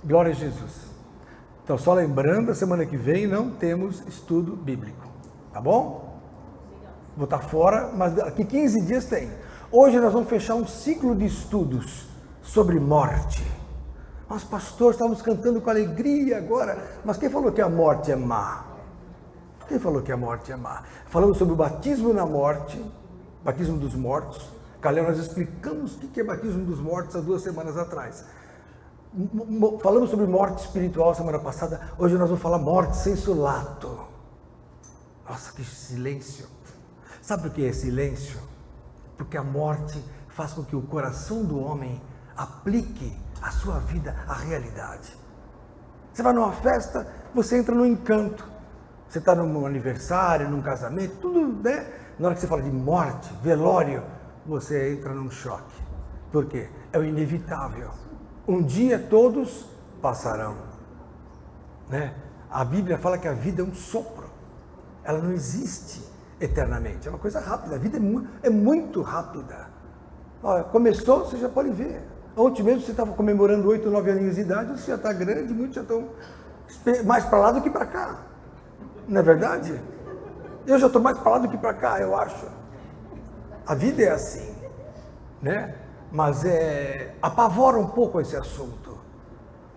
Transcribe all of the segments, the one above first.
Glória a Jesus. Então, só lembrando, a semana que vem não temos estudo bíblico, tá bom? Vou estar fora, mas daqui 15 dias tem. Hoje nós vamos fechar um ciclo de estudos sobre morte. Nós, pastor, estávamos cantando com alegria agora, mas quem falou que a morte é má? Quem falou que a morte é má? Falamos sobre o batismo na morte, batismo dos mortos. Calhau, nós explicamos o que é batismo dos mortos há 2 semanas atrás. Falamos sobre morte espiritual semana passada, hoje nós vamos falar morte sensu lato. Nossa, que silêncio. Sabe por que é silêncio? Porque a morte faz com que o coração do homem aplique a sua vida à realidade. Você vai numa festa, você entra no encanto. Você está num aniversário, num casamento, tudo, né? Na hora que você fala de morte, velório, você entra num choque. Por quê? É o inevitável. Um dia todos passarão, né? A Bíblia fala que a vida é um sopro, ela não existe eternamente, é uma coisa rápida, a vida é muito rápida. Olha, começou, você já pode ver. Ontem mesmo você estava comemorando 8, 9 aninhos de idade, você já está grande, muitos já estão mais para lá do que para cá, não é verdade? Eu já estou mais para lá do que para cá, eu acho. A vida é assim, né? Mas apavora um pouco esse assunto.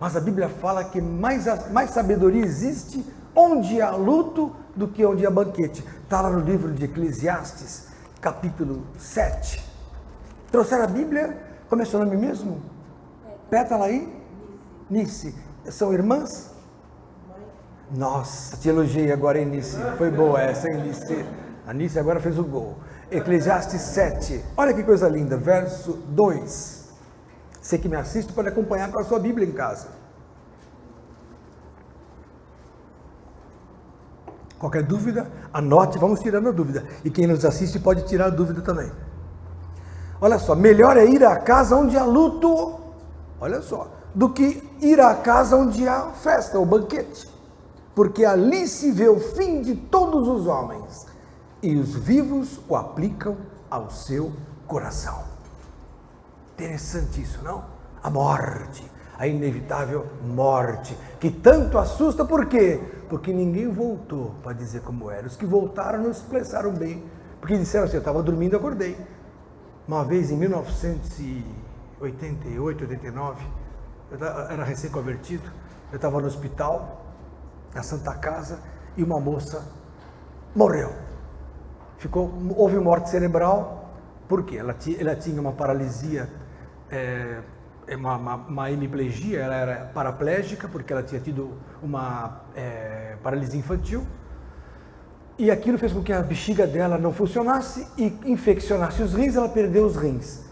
Mas a Bíblia fala que mais sabedoria existe onde há luto do que onde há banquete. Está lá no livro de Eclesiastes, capítulo 7. Trouxeram a Bíblia? Como é seu nome mesmo? Pétala aí? Nice. São irmãs? Nossa, te elogiei agora, hein, Nice? Foi boa essa, hein, Nice? A Nice agora fez o gol. Eclesiastes 7, olha que coisa linda, verso 2. Você que me assiste pode acompanhar com a sua Bíblia em casa. Qualquer dúvida, anote, vamos tirando a dúvida. E quem nos assiste pode tirar a dúvida também. Olha só, melhor é ir à casa onde há luto, olha só, do que ir à casa onde há festa ou banquete. Porque ali se vê o fim de todos os homens. E os vivos o aplicam ao seu coração. Interessante isso, não? A morte, a inevitável morte, que tanto assusta, por quê? Porque ninguém voltou para dizer como era. Os que voltaram não expressaram bem, porque disseram assim, eu estava dormindo e acordei. Uma vez em 1988, 89, eu era recém-convertido, eu estava no hospital, na Santa Casa, e uma moça morreu. Houve morte cerebral, por quê? Ela tinha uma paralisia, uma hemiplegia, ela era paraplégica, porque ela tinha tido uma paralisia infantil, e aquilo fez com que a bexiga dela não funcionasse e infeccionasse os rins, ela perdeu os rins.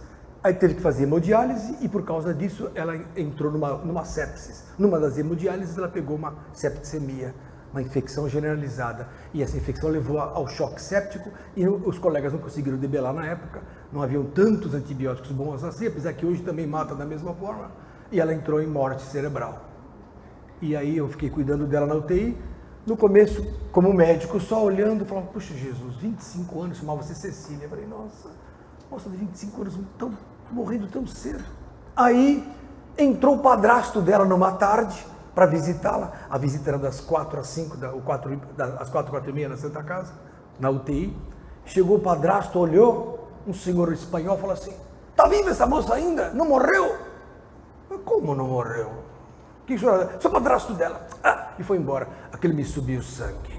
Aí teve que fazer hemodiálise e por causa disso ela entrou numa sepsis. Numa das hemodiálises ela pegou uma septicemia, uma infecção generalizada, e essa infecção levou ao choque séptico e os colegas não conseguiram debelar na época, não haviam tantos antibióticos bons assim, apesar que hoje também mata da mesma forma, e ela entrou em morte cerebral. E aí eu fiquei cuidando dela na UTI, no começo, como médico, só olhando, falava, puxa Jesus, 25 anos, chamava-se Cecília, eu falei, nossa, de 25 anos, morrendo tão cedo. Aí entrou o padrasto dela numa tarde, para visitá-la, a visita era das 4 às 5, às 4 e meia na Santa Casa, na UTI, chegou o padrasto, olhou, um senhor espanhol, falou assim, tá viva essa moça ainda? Não morreu? Como não morreu? Que senhora? Sou padrasto dela. E foi embora. Aquele me subiu o sangue.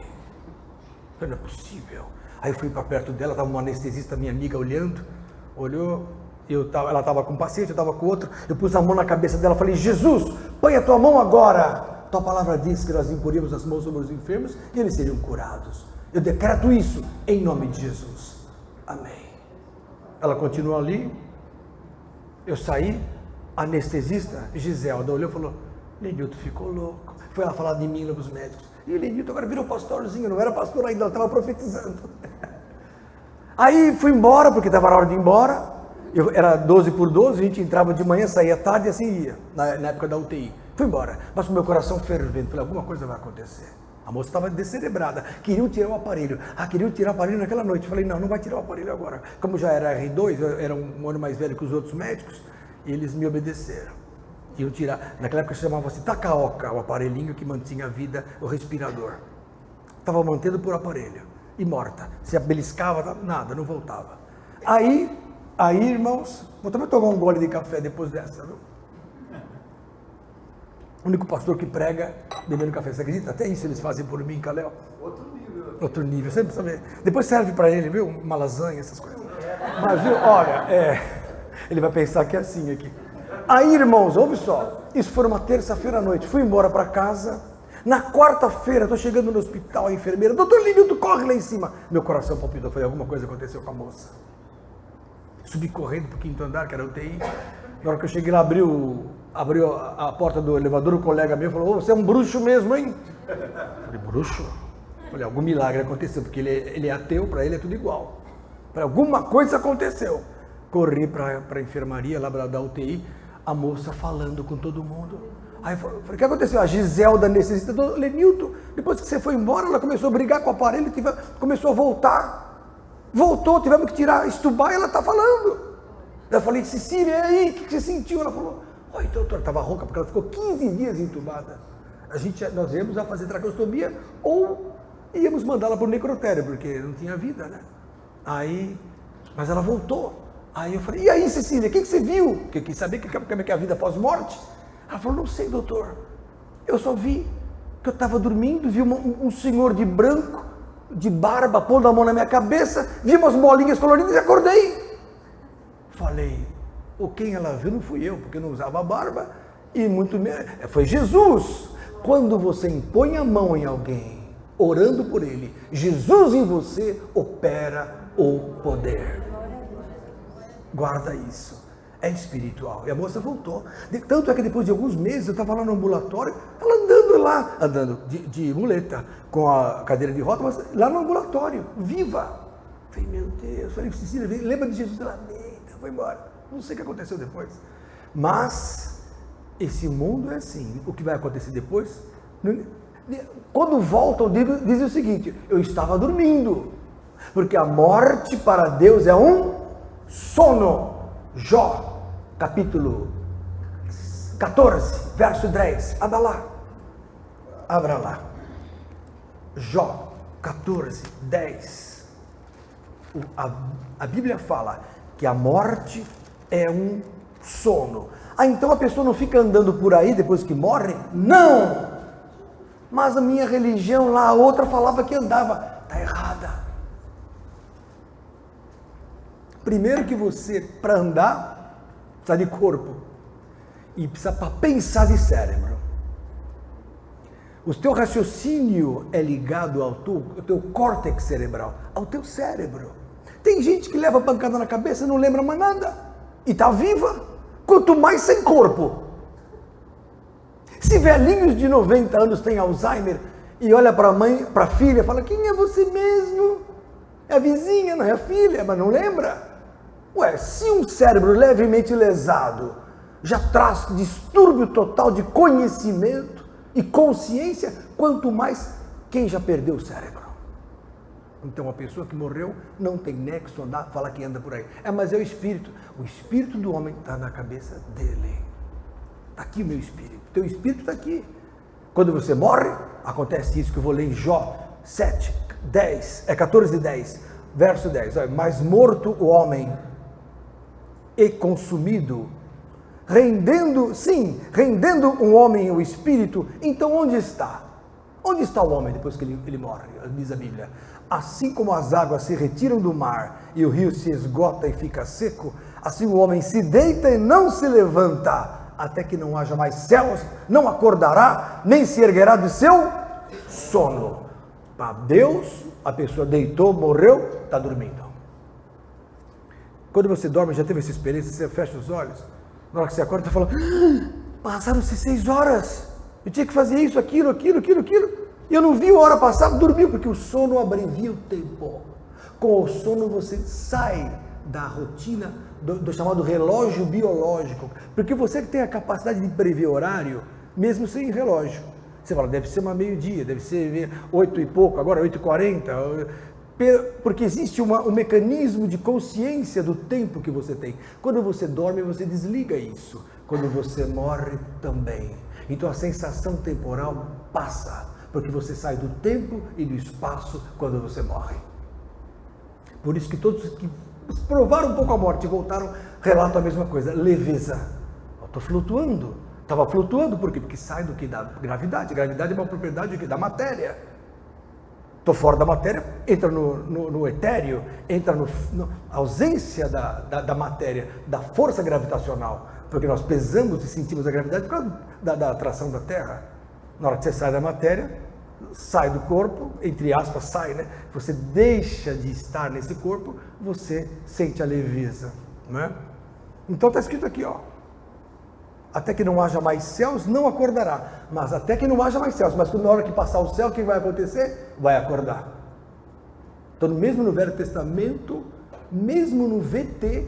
Não é possível. Aí eu fui para perto dela, estava uma anestesista, minha amiga, olhou, ela estava com um paciente, eu estava com outro, eu pus a mão na cabeça dela, falei, Jesus, põe a tua mão agora. Tua palavra diz que nós imporíamos as mãos sobre os enfermos e eles seriam curados. Eu decreto isso em nome de Jesus. Amém. Ela continuou ali, eu saí, a anestesista, Giselda, olhou e falou, Lenilton ficou louco. Foi ela falar de mim para os médicos. E Lenilton agora virou pastorzinho, não era pastor ainda, ela estava profetizando. Aí fui embora, porque estava na hora de ir embora. Era 12 por 12, a gente entrava de manhã, saía tarde e assim ia, na época da UTI. Fui embora, mas com meu coração fervendo, falei, alguma coisa vai acontecer. A moça estava descerebrada, queriam tirar o aparelho. Queriam tirar o aparelho naquela noite. Falei, não vai tirar o aparelho agora. Como já era R2, eu era um ano mais velho que os outros médicos, eles me obedeceram. Iam tirar, naquela época chamava-se Takaoka, o aparelhinho que mantinha a vida, o respirador. Estava mantendo por aparelho, e morta. Se beliscava, nada, não voltava. Aí, irmãos, vou também tomar um gole de café depois dessa, viu? O único pastor que prega bebendo café, você acredita? Até isso eles fazem por mim, Calel. Outro nível, sempre sabe. Depois serve para ele, viu? Uma lasanha, essas coisas. Mas, viu, olha, ele vai pensar que é assim aqui. Aí, irmãos, ouve só. Isso foi uma terça-feira à noite. Fui embora para casa. Na quarta-feira, estou chegando no hospital, a enfermeira, doutor Lívio, tu corre lá em cima. Meu coração palpitou, falei, alguma coisa aconteceu com a moça. Subi correndo para o quinto andar, que era UTI. Na hora que eu cheguei lá, abriu a porta do elevador, o colega meu falou, você é um bruxo mesmo, hein? Falei, bruxo? Falei, algum milagre aconteceu, porque ele é ateu, para ele é tudo igual. Falei, alguma coisa aconteceu. Corri para a enfermaria lá da UTI, a moça falando com todo mundo. Aí eu falei, o que aconteceu? A Giselda necessita do Lenilton. Depois que você foi embora, ela começou a brigar com o aparelho, começou a voltar. Voltou, tivemos que tirar, estubar e ela está falando. Eu falei, Cecília, e aí, o que você sentiu? Ela falou, oi, doutor, estava rouca, porque ela ficou 15 dias entubada. Nós íamos a fazer traqueostomia ou íamos mandá-la para o necrotério, porque não tinha vida, né? Mas ela voltou. Aí eu falei, e aí, Cecília, o que você viu? Porque eu quis saber como é que é a vida pós-morte. Ela falou, não sei, doutor, eu só vi que eu estava dormindo, vi um senhor de branco, de barba, pondo a mão na minha cabeça, vi umas bolinhas coloridas e acordei. Falei, quem ela viu não fui eu, porque eu não usava barba, e muito menos, foi Jesus. Quando você impõe a mão em alguém, orando por ele, Jesus em você opera o poder. Guarda isso. É espiritual. E a moça voltou. Tanto é que depois de alguns meses, eu estava lá no ambulatório, ela andando de muleta, com a cadeira de roda, mas lá no ambulatório, viva. Falei, meu Deus. Falei, Cecília, lembra de Jesus? Ela, eita, foi embora. Não sei o que aconteceu depois. Mas, esse mundo é assim. O que vai acontecer depois? Quando voltam, dizem o seguinte, eu estava dormindo. Porque a morte para Deus é um sono. Jó, capítulo 14, verso 10. Abra lá. Jó, 14, 10. A Bíblia fala que a morte é um sono. Então a pessoa não fica andando por aí depois que morre? Não! Mas a minha religião lá, a outra falava que andava. Está errada. Primeiro que você, para andar, precisa de corpo. E precisa para pensar de cérebro. O teu raciocínio é ligado ao teu córtex cerebral, ao teu cérebro. Tem gente que leva pancada na cabeça e não lembra mais nada. E está viva. Quanto mais sem corpo. Se velhinhos de 90 anos têm Alzheimer e olha para a mãe, para a filha e fala, quem é você mesmo? É a vizinha, não é a filha, mas não lembra. Ué, se um cérebro levemente lesado já traz distúrbio total de conhecimento e consciência, quanto mais quem já perdeu o cérebro. Então a pessoa que morreu não tem nexo, fala que anda por aí. Mas é o espírito. O espírito do homem está na cabeça dele. Está aqui o meu espírito. Teu espírito está aqui. Quando você morre, acontece isso que eu vou ler em Jó 7, 10, 14 e 10, verso 10. Olha, mas morto o homem e consumido, rendendo um homem o espírito, então onde está? Onde está o homem depois que ele morre? Diz a Bíblia. Assim como as águas se retiram do mar e o rio se esgota e fica seco, assim o homem se deita e não se levanta, até que não haja mais céus, não acordará, nem se erguerá de seu sono. Para Deus, a pessoa deitou, morreu, está dormindo. Quando você dorme, já teve essa experiência, você fecha os olhos, na hora que você acorda, você fala, passaram-se 6 horas, eu tinha que fazer isso, aquilo, e eu não vi a hora passar, dormiu, porque o sono abrevia o tempo. Com o sono você sai da rotina, do chamado relógio biológico, porque você que tem a capacidade de prever horário, mesmo sem relógio. Você fala, deve ser uma meio-dia, deve ser 8 e pouco, agora 8h40, Porque existe um mecanismo de consciência do tempo que você tem. Quando você dorme, você desliga isso. Quando você morre, também. Então a sensação temporal passa, porque você sai do tempo e do espaço quando você morre. Por isso que todos que provaram um pouco a morte e voltaram, relatam a mesma coisa, leveza. Eu estou flutuando. Estava flutuando, por quê? Porque sai do que? Da gravidade. A gravidade é uma propriedade da matéria. Estou fora da matéria, entra no etéreo, entra na ausência da matéria, da força gravitacional, porque nós pesamos e sentimos a gravidade por causa da atração da Terra. Na hora que você sai da matéria, sai do corpo, entre aspas, sai, né? Você deixa de estar nesse corpo, você sente a leveza, né? Então está escrito aqui, ó. Até que não haja mais céus, não acordará. Mas até que não haja mais céus. Mas na hora que passar o céu, o que vai acontecer? Vai acordar. Então, mesmo no Velho Testamento, mesmo no VT,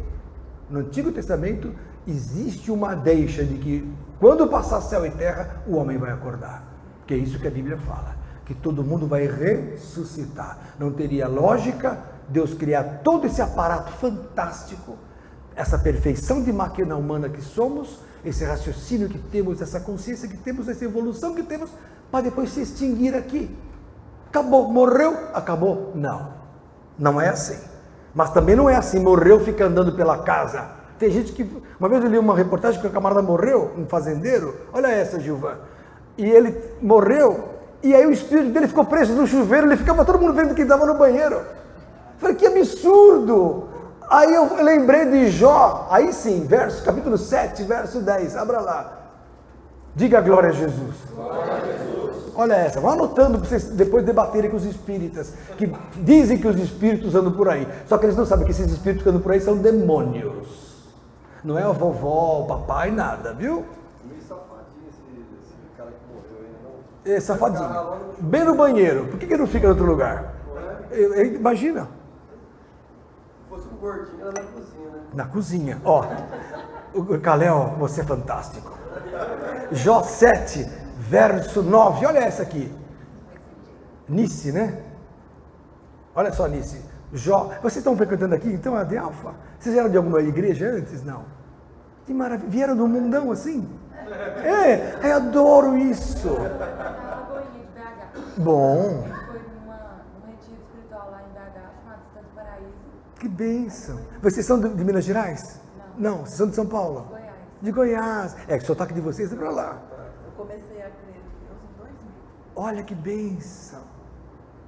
no Antigo Testamento, existe uma deixa de que quando passar céu e terra, o homem vai acordar. Que é isso que a Bíblia fala. Que todo mundo vai ressuscitar. Não teria lógica Deus criar todo esse aparato fantástico, essa perfeição de máquina humana que somos, esse raciocínio que temos, essa consciência que temos, essa evolução que temos, para depois se extinguir aqui. Acabou, morreu, acabou. Não, não é assim. Mas também não é assim, morreu, fica andando pela casa. Tem gente que... Uma vez eu li uma reportagem que o camarada morreu, um fazendeiro, olha essa, Gilvan. E ele morreu, e aí o espírito dele ficou preso no chuveiro, ele ficava todo mundo vendo que estava no banheiro. Eu falei, que absurdo! Aí eu lembrei de Jó, aí sim, capítulo 7, verso 10, abra lá. Diga glória a Jesus. Glória a Jesus. Olha essa, vão anotando para vocês depois debaterem com os espíritas, que dizem que os espíritos andam por aí, só que eles não sabem que esses espíritos que andam por aí são demônios. Não é a vovó, o papai, nada, viu? Meio safadinho esse cara que morreu aí, não? É safadinho. Bem no banheiro, por que ele não fica em outro lugar? Imagina. Se fosse um gordinho, era na cozinha, né? Na cozinha, ó. O Kalel, você é fantástico. Jó 7, verso 9, olha essa aqui. Nice, né? Olha só, Nice. Jó, vocês estão frequentando aqui, então, a de Alfa? Vocês eram de alguma igreja antes? Não. Que maravilha, vieram do mundão assim? É, eu adoro isso. Bom. Foi num retiro espiritual lá em BH, chamado Santo Paraíso. Que bênção. Vocês são de Minas Gerais? Não. Vocês são de São Paulo? Goiás. De Goiás. É que o sotaque de vocês é pra lá. Eu comecei a crer em Deus em 2000. Olha que bênção.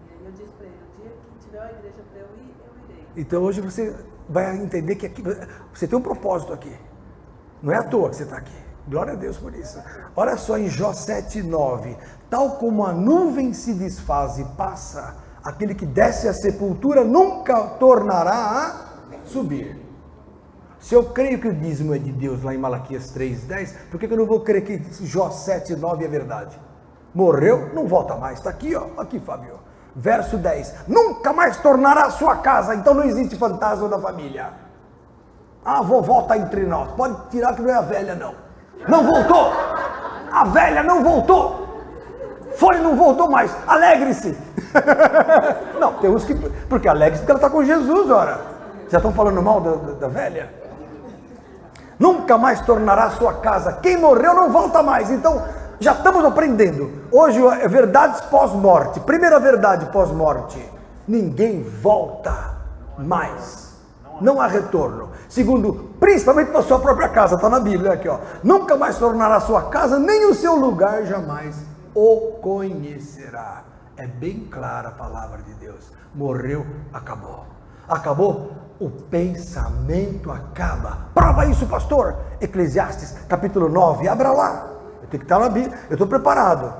E aí eu disse para ele, o dia que tiver uma igreja para eu ir, eu irei. Então hoje você vai entender que aqui você tem um propósito aqui. Não é à toa que você está aqui. Glória a Deus por isso. Olha só em Jó 7:9. Tal como a nuvem se desfaz e passa, aquele que desce à sepultura nunca tornará a subir. Se eu creio que o dízimo é de Deus lá em Malaquias 3:10, por que eu não vou crer que Jó 7:9 é verdade? Morreu, não volta mais. Está aqui, ó. Aqui, Fábio. Verso 10. Nunca mais tornará a sua casa. Então não existe fantasma da família. A vovó está entre nós. Pode tirar que não é a velha, não. Não voltou. A velha não voltou. Foi e não voltou mais. Alegre-se. Não, tem uns que... Porque alegre-se porque ela está com Jesus, ora. Já estão falando mal da velha? Nunca mais tornará a sua casa. Quem morreu não volta mais. Então, já estamos aprendendo. Hoje é verdades pós-morte. Primeira verdade pós-morte. Ninguém volta mais. Não há retorno. Segundo, principalmente para a sua própria casa. Está na Bíblia aqui, ó. Nunca mais tornará a sua casa, nem o seu lugar jamais o conhecerá. É bem clara a palavra de Deus. Morreu, acabou. Acabou, o pensamento acaba. Prova isso, pastor. Eclesiastes, capítulo 9. Abra lá. Eu tenho que estar na Bíblia. Eu estou preparado.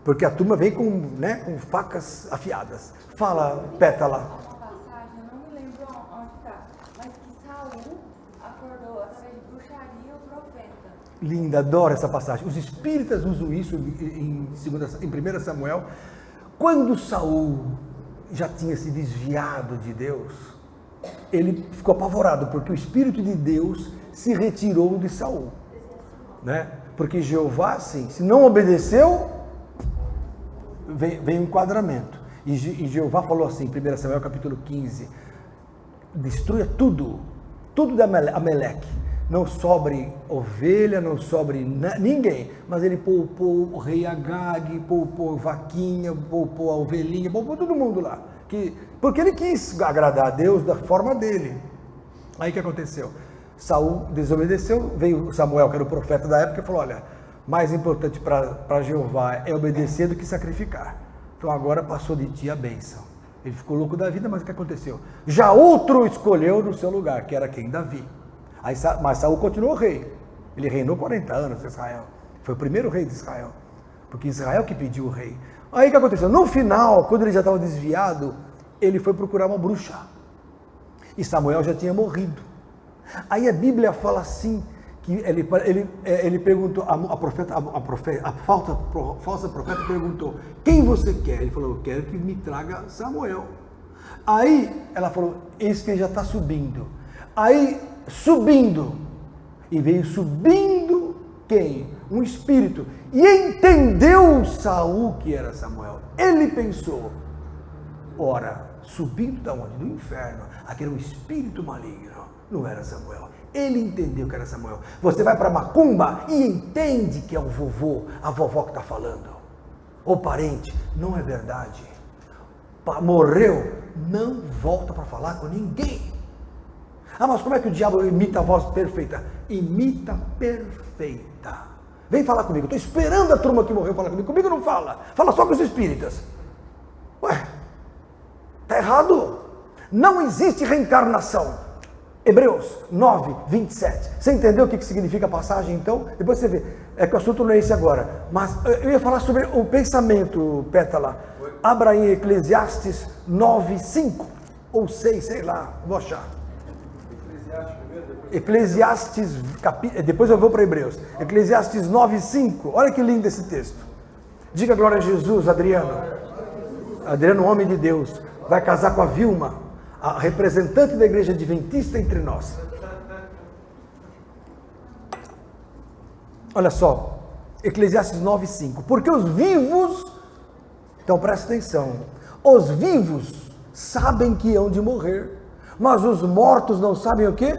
Porque a turma vem com facas afiadas. Fala, Pétala. Uma passagem, eu não me lembro onde está, mas que Saul acordou através de bruxaria o profeta. Linda, adoro essa passagem. Os espíritas usam isso em 1 Samuel. Quando Saul já tinha se desviado de Deus, ele ficou apavorado, porque o Espírito de Deus se retirou de Saul, né? Porque Jeová, assim, se não obedeceu, vem o enquadramento. E Jeová falou assim, 1 Samuel capítulo 15, destrua tudo de Amaleque, não sobre ovelha, não sobre ninguém, mas ele poupou o rei Agag, poupou vaquinha, poupou a ovelhinha, poupou todo mundo lá, porque ele quis agradar a Deus da forma dele. Aí o que aconteceu? Saul desobedeceu, veio Samuel, que era o profeta da época, e falou, olha, mais importante para Jeová é obedecer do que sacrificar. Então agora passou de ti a bênção. Ele ficou louco da vida, mas o que aconteceu? Já outro escolheu no seu lugar, que era quem? Davi. Mas Saul continuou rei. Ele reinou 40 anos em Israel. Foi o primeiro rei de Israel. Porque Israel que pediu o rei. Aí o que aconteceu? No final, quando ele já estava desviado, ele foi procurar uma bruxa. E Samuel já tinha morrido. Aí a Bíblia fala assim, que ele perguntou, a falsa profeta perguntou, quem você quer? Ele falou, eu quero que me traga Samuel. Aí ela falou, esse que já está subindo. Aí subindo, e veio subindo quem? Um espírito. E entendeu Saul que era Samuel. Ele pensou, ora, subindo da onde? Do inferno. Aquele um espírito maligno. Não era Samuel. Ele entendeu que era Samuel. Você vai para Macumba e entende que é o vovô, a vovó que está falando. Ou parente. Não é verdade. Morreu, não volta para falar com ninguém. Ah, mas como é que o diabo imita a voz perfeita? Imita perfeita. Vem falar comigo. Estou esperando a turma que morreu falar comigo. Comigo não fala. Fala só com os espíritas. Ué, está errado. Não existe reencarnação. Hebreus 9, 27. Você entendeu o que significa a passagem, então? Depois você vê. É que o assunto não é esse agora. Mas eu ia falar sobre o pensamento, Pétala. Abra em Eclesiastes 9, 5 ou 6, sei lá, vou achar. Eclesiastes, depois eu vou para Hebreus. Eclesiastes 9, 5. Olha que lindo esse texto. Diga glória a Jesus, Adriano. Adriano, homem de Deus, vai casar com a Vilma, a representante da igreja adventista entre nós. Olha só, Eclesiastes 9:5. Porque os vivos, então presta atenção, os vivos sabem que hão de morrer, mas os mortos não sabem o quê?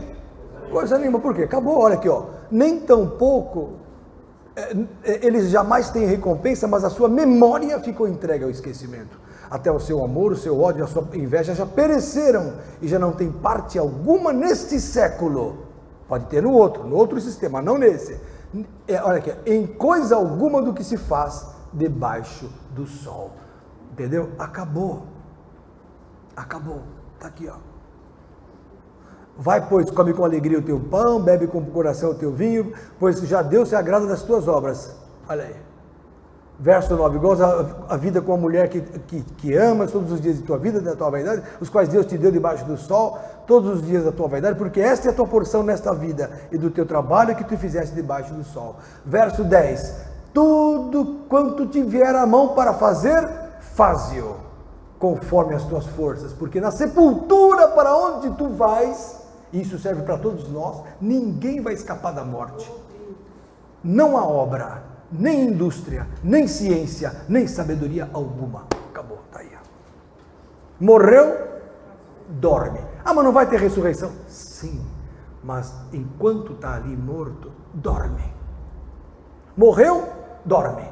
Coisa nenhuma. Por quê? Acabou, olha aqui, ó. Nem tão pouco, eles jamais têm recompensa, mas a sua memória ficou entregue ao esquecimento. Até o seu amor, o seu ódio, a sua inveja já pereceram e já não tem parte alguma neste século. Pode ter no outro sistema, não nesse. Olha aqui, em coisa alguma do que se faz debaixo do sol. Entendeu? Acabou. Acabou. Está aqui, ó. Vai, pois, come com alegria o teu pão, bebe com o coração o teu vinho, pois já Deus se agrada das tuas obras. Olha aí. Verso 9, goza a vida com a mulher que amas todos os dias de tua vida, da tua vaidade, os quais Deus te deu debaixo do sol, todos os dias da tua vaidade, porque esta é a tua porção nesta vida, e do teu trabalho que tu fizeste debaixo do sol. Verso 10, tudo quanto te vier a mão para fazer, faze-o, conforme as tuas forças, porque na sepultura para onde tu vais, isso serve para todos nós, ninguém vai escapar da morte. Não há obra, nem indústria, nem ciência, nem sabedoria alguma. Acabou, está aí. Morreu, dorme. Ah, mas não vai ter ressurreição? Sim, mas enquanto está ali morto, dorme. Morreu, dorme.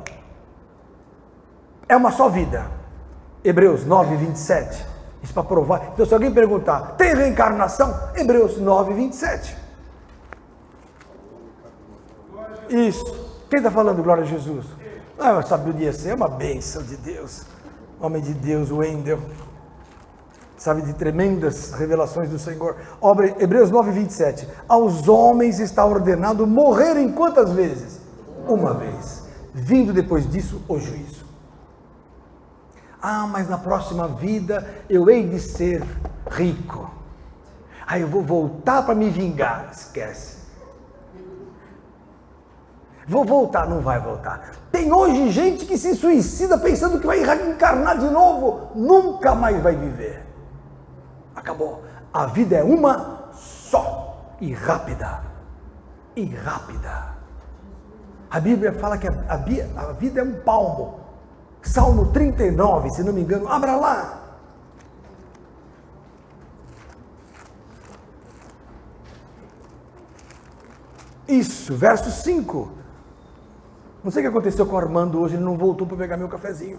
É uma só vida. Hebreus 9, 27. Isso para provar. Então, se alguém perguntar, tem reencarnação? Hebreus 9, 27. Isso. Quem está falando glória a Jesus? Ah, sabedoria ser é uma bênção de Deus. Homem de Deus, Wendel. Sabe de tremendas revelações do Senhor. Hebreus 9, 27. Aos homens está ordenado morrerem quantas vezes? Uma vez. Vindo depois disso o juízo. Ah, mas na próxima vida eu hei de ser rico. Aí eu vou voltar para me vingar. Esquece. Vou voltar, não vai voltar. Tem hoje gente que se suicida pensando que vai reencarnar de novo. Nunca mais vai viver. Acabou. A vida é uma só. E rápida. E rápida. A Bíblia fala que a vida é um palmo. Salmo 39, se não me engano, abra lá. Isso, verso 5. Não sei o que aconteceu com o Armando hoje, ele não voltou para pegar meu cafezinho.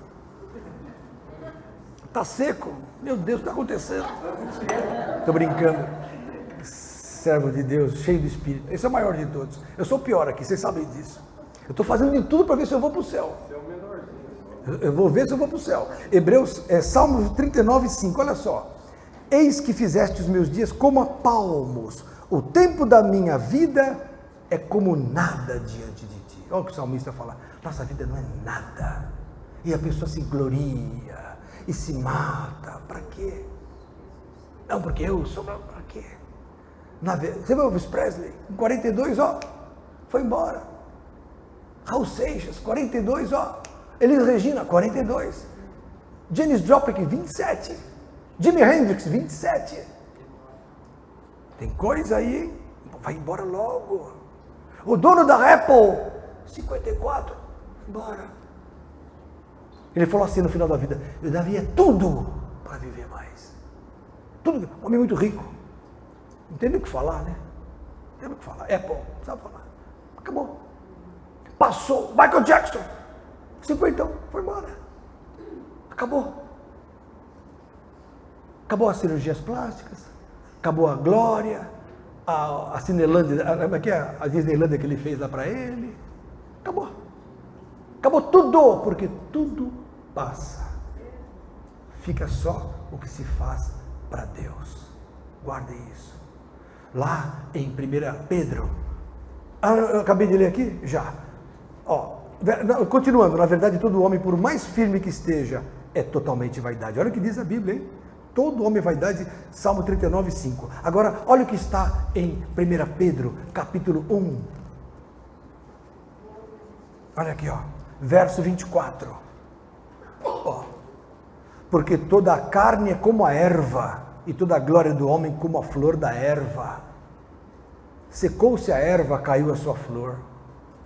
Tá seco? Meu Deus, o que está acontecendo? Estou brincando. Servo de Deus, cheio do Espírito. Esse é o maior de todos. Eu sou o pior aqui, vocês sabem disso. Eu estou fazendo de tudo para ver se eu vou para o céu. Eu vou ver se eu vou para o céu. Salmo 39, 5, olha só. Eis que fizeste os meus dias como a palmos. O tempo da minha vida é como nada diante de ti. Olha o que o salmista fala. Nossa vida não é nada. E a pessoa se gloria e se mata. Para quê? Não, porque eu sou... Para quê? Você viu o Elvis Presley? Em 42, foi embora. Raul Seixas, 42, Elis Regina, 42. Janis Joplin, 27. Jimi Hendrix, 27. Tem coisa aí, vai embora logo. O dono da Apple, 54, embora. Ele falou assim no final da vida: eu daria tudo para viver mais. Tudo. Um homem muito rico. Não tem nem o que falar, né? Não tem o que falar. Apple, não sabe falar. Acabou. Passou. Michael Jackson, 50, foi embora. Acabou. Acabou as cirurgias plásticas. Acabou a glória. A Cinelândia, a Disneylândia que ele fez lá para ele. Acabou. Acabou tudo, porque tudo passa. Fica só o que se faz para Deus. Guardem isso. Lá em 1 Pedro. Eu acabei de ler aqui? Já. Continuando, na verdade, todo homem, por mais firme que esteja, é totalmente vaidade. Olha o que diz a Bíblia, hein? Todo homem é vaidade, Salmo 39, 5. Agora, olha o que está em 1 Pedro, capítulo 1. Olha aqui, verso 24. Porque toda a carne é como a erva, e toda a glória do homem como a flor da erva. Secou-se a erva, caiu a sua flor.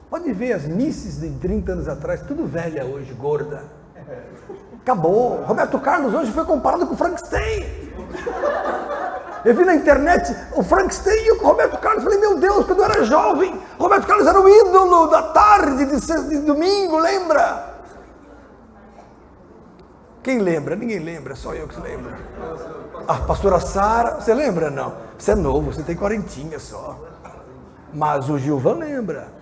Pode ver as misses de 30 anos atrás, tudo velha hoje, gorda. Acabou. Roberto Carlos hoje foi comparado com o Frankenstein. Eu vi na internet o Frankenstein e o Roberto Carlos. Falei, meu Deus, quando eu era jovem, Roberto Carlos era o ídolo da tarde de domingo, lembra? Quem lembra? Ninguém lembra, só eu que lembro. A pastora Sara, você lembra? Não. Você é novo, você tem 40 só. Mas o Gilvan lembra.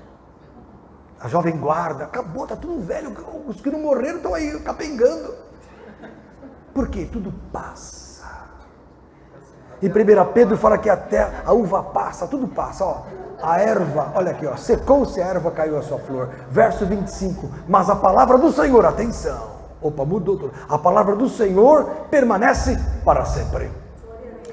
A jovem guarda, acabou, está tudo velho, os que não morreram estão aí capengando. Por quê? Tudo passa. E 1 Pedro fala que até a uva passa, tudo passa, a erva, olha aqui, secou-se a erva, caiu a sua flor. Verso 25, mas a palavra do Senhor, atenção, mudou tudo. A palavra do Senhor permanece para sempre.